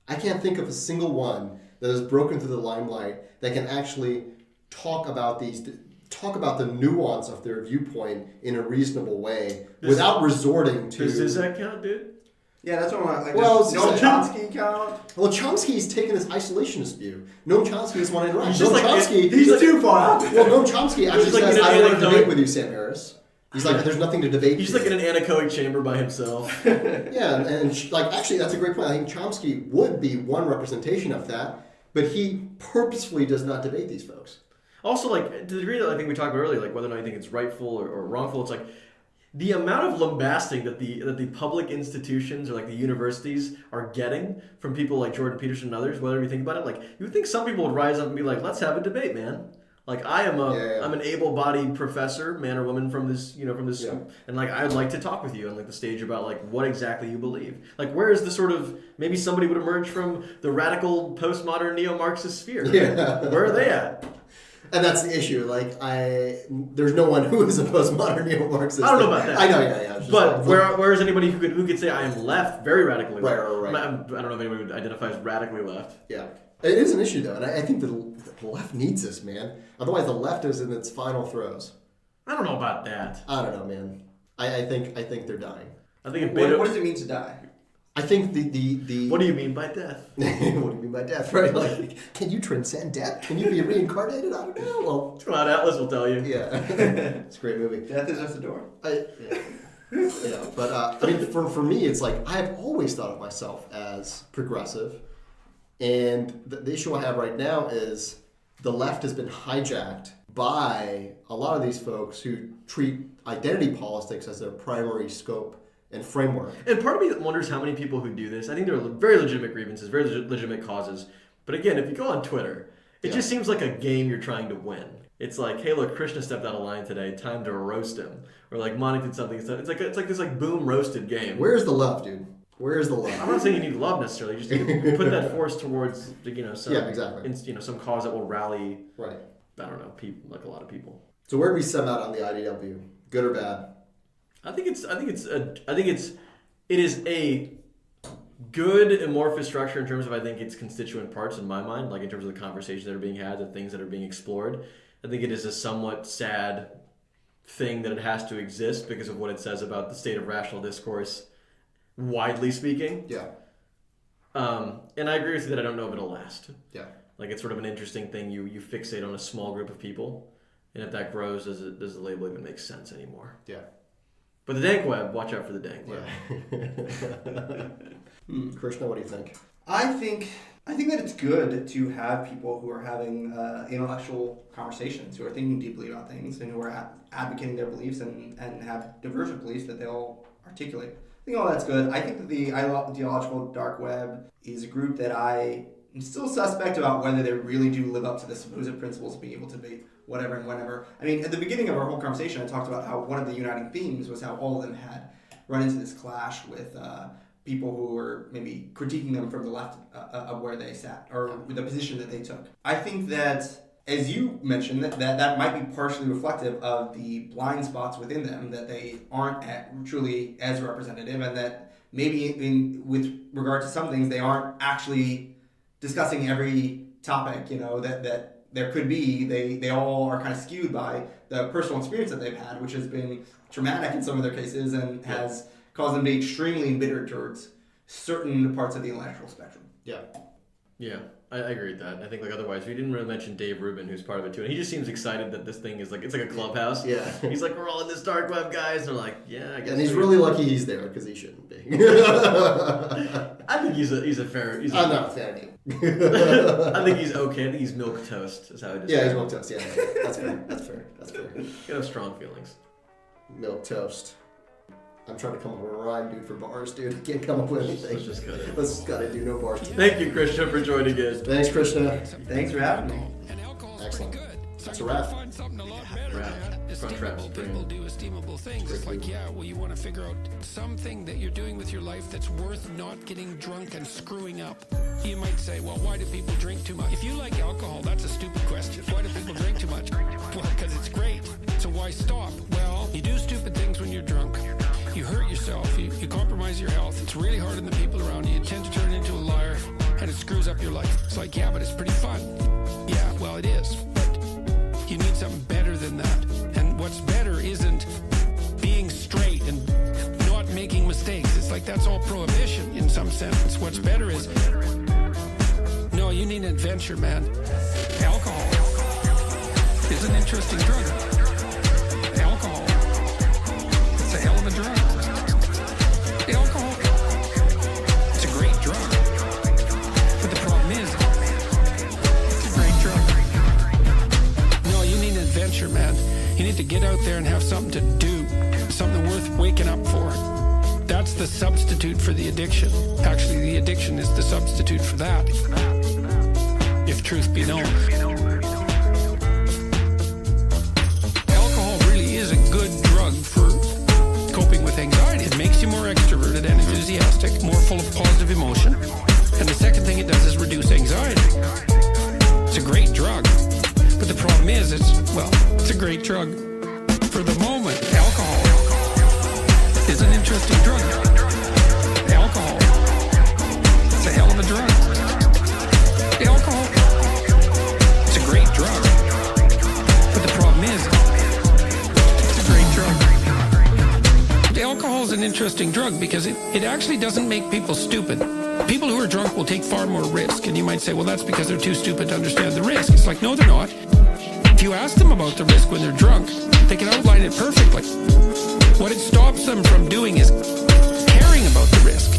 I can't think of a single one that has broken through the limelight that can actually talk about the nuance of their viewpoint in a reasonable way without resorting to... Does that count, dude? Yeah, that's what I'm like. Well, Noam Chomsky count? Well, Chomsky's taken this isolationist view. Noam Chomsky doesn't want to interact. He's too far. Well, Noam Chomsky actually says, I don't want to debate with you, Sam Harris. He's like, there's nothing to debate. He's like in an anechoic chamber by himself. Yeah, and like actually, that's a great point. I think Chomsky would be one representation of that, but he purposefully does not debate these folks. Also, like, to the degree that I think we talked about earlier, like whether or not you think it's rightful or wrongful, it's like the amount of lambasting that the public institutions or like the universities are getting from people like Jordan Peterson and others, whether you think about it, like you would think some people would rise up and be like, let's have a debate, man. Like I'm an able-bodied professor, man or woman from this, and like I'd like to talk with you on like the stage about like what exactly you believe. Like where is the sort of maybe somebody would emerge from the radical postmodern neo-Marxist sphere? Right? Yeah. Where are they at? And that's the issue. Like there's no one who is a postmodern neo-Marxist. I don't know about that. I know, yeah. But where is anybody who could say I am left, very radically left? Right. I don't know if anybody would identify as radically left. Yeah. It is an issue, though, and I think the left needs this, man. Otherwise, the left is in its final throes. I don't know about that. I don't know, man. I think they're dying. I think What does it mean to die? I think the What do you mean by death? What do you mean by death, right? Like, can you transcend death? Can you be reincarnated? I don't know. Well, Cloud Atlas will tell you. Yeah. It's a great movie. Death is just a door. Yeah, but I mean, for me, it's like I've always thought of myself as progressive. And the issue I have right now is the left has been hijacked by a lot of these folks who treat identity politics as their primary scope and framework. And part of me wonders how many people who do this. I think there are very legitimate grievances, very legitimate causes. But again, if you go on Twitter, it just seems like a game you're trying to win. It's like, hey, look, Krishna stepped out of line today. Time to roast him. Or like Monik did something. It's like this like boom roasted game. Where's the love, dude? Where's the love? I'm not saying you need love necessarily. You just need to put that force towards some exactly. Some cause that will rally. Right. I don't know, people like a lot of people. So where do we sum out on the IDW? Good or bad? I think it is a good amorphous structure in terms of I think its constituent parts in my mind, like in terms of the conversations that are being had, the things that are being explored. I think it is a somewhat sad thing that it has to exist because of what it says about the state of rational discourse. Widely speaking. Yeah. And I agree with you that I don't know if it'll last. Yeah. Like it's sort of an interesting thing. You fixate on a small group of people, and if that grows, does the label even make sense anymore? Yeah. But the Dank Web, watch out for the Dank Web. Yeah. Krishna, what do you think? I think that it's good to have people who are having intellectual conversations, who are thinking deeply about things, and who are advocating their beliefs and have divergent beliefs that they'll articulate. I think all that's good. I think that the ideological dark web is a group that I am still suspect about whether they really do live up to the supposed principles of being able to debate whatever and whenever. I mean, at the beginning of our whole conversation, I talked about how one of the uniting themes was how all of them had run into this clash with people who were maybe critiquing them from the left of where they sat or the position that they took. I think that, as you mentioned, that might be partially reflective of the blind spots within them, that they aren't truly as representative, and that maybe with regard to some things, they aren't actually discussing every topic, that there could be. They all are kind of skewed by the personal experience that they've had, which has been traumatic in some of their cases and has cause them to be extremely embittered towards certain parts of the intellectual spectrum. Yeah, I agree with that. I think like otherwise, we didn't really mention Dave Rubin, who's part of it too, and he just seems excited that this thing is like it's like a clubhouse. Yeah. He's like, we're all in this dark web, guys. They're like, yeah, I guess. And he's really lucky he's there because he shouldn't be. I think he's a fair. I'm not a fan of him. I think he's okay. I think he's milk toast. Is how I describe. Yeah, he's milk toast. Yeah, that's fair. That's fair. That's fair. You have strong feelings. Milk toast. I'm trying to come up with a rhyme, dude, for bars, dude. I can't come up with anything. Let's just cut it. Let's just gotta do no bars. Thank you, Krishna, for joining us. Thanks, Krishna. Thanks for having me. Excellent. That's a wrap. Front traps. People do esteemable things. It's like, yeah, well, you want to figure out something that you're doing with your life that's worth not getting drunk and screwing up. You might say, well, why do people drink too much? If you like alcohol, that's a stupid question. Why do people drink too much? Well, because it's great. So why stop? Well, you do stupid things when you're drunk. You hurt yourself. You compromise your health. It's really hard on the people around you. You tend to turn into a liar, and it screws up your life. It's like, yeah, but it's pretty fun. Yeah, well, it is. You need something better than that. And what's better isn't being straight and not making mistakes. It's like that's all prohibition in some sense. What's better is, no, you need an adventure, man. Alcohol is an interesting drug. Alcohol, it's a hell of a drug. Alcohol, it's a great drug. But the problem is, it's a great drug. Adventure, man. You need to get out there and have something to do, something worth waking up for. That's the substitute for the addiction. Actually, the addiction is the substitute for that, if truth be known. Alcohol really is a good drug for coping with anxiety. It makes you more extroverted and enthusiastic, more full of positive emotion. And the second thing it does is reduce anxiety. It's a great drug. But the problem is, it's a great drug for the moment. Alcohol is an interesting drug. Alcohol, it's a hell of a drug. Alcohol, it's a great drug. But the problem is, it's a great drug. Alcohol is an interesting drug because it actually doesn't make people stupid. People who are drunk will take far more risk, and you might say, well, that's because they're too stupid to understand the risk. It's like, no, they're not. If you ask them about the risk when they're drunk, they can outline it perfectly. What it stops them from doing is caring about the risk.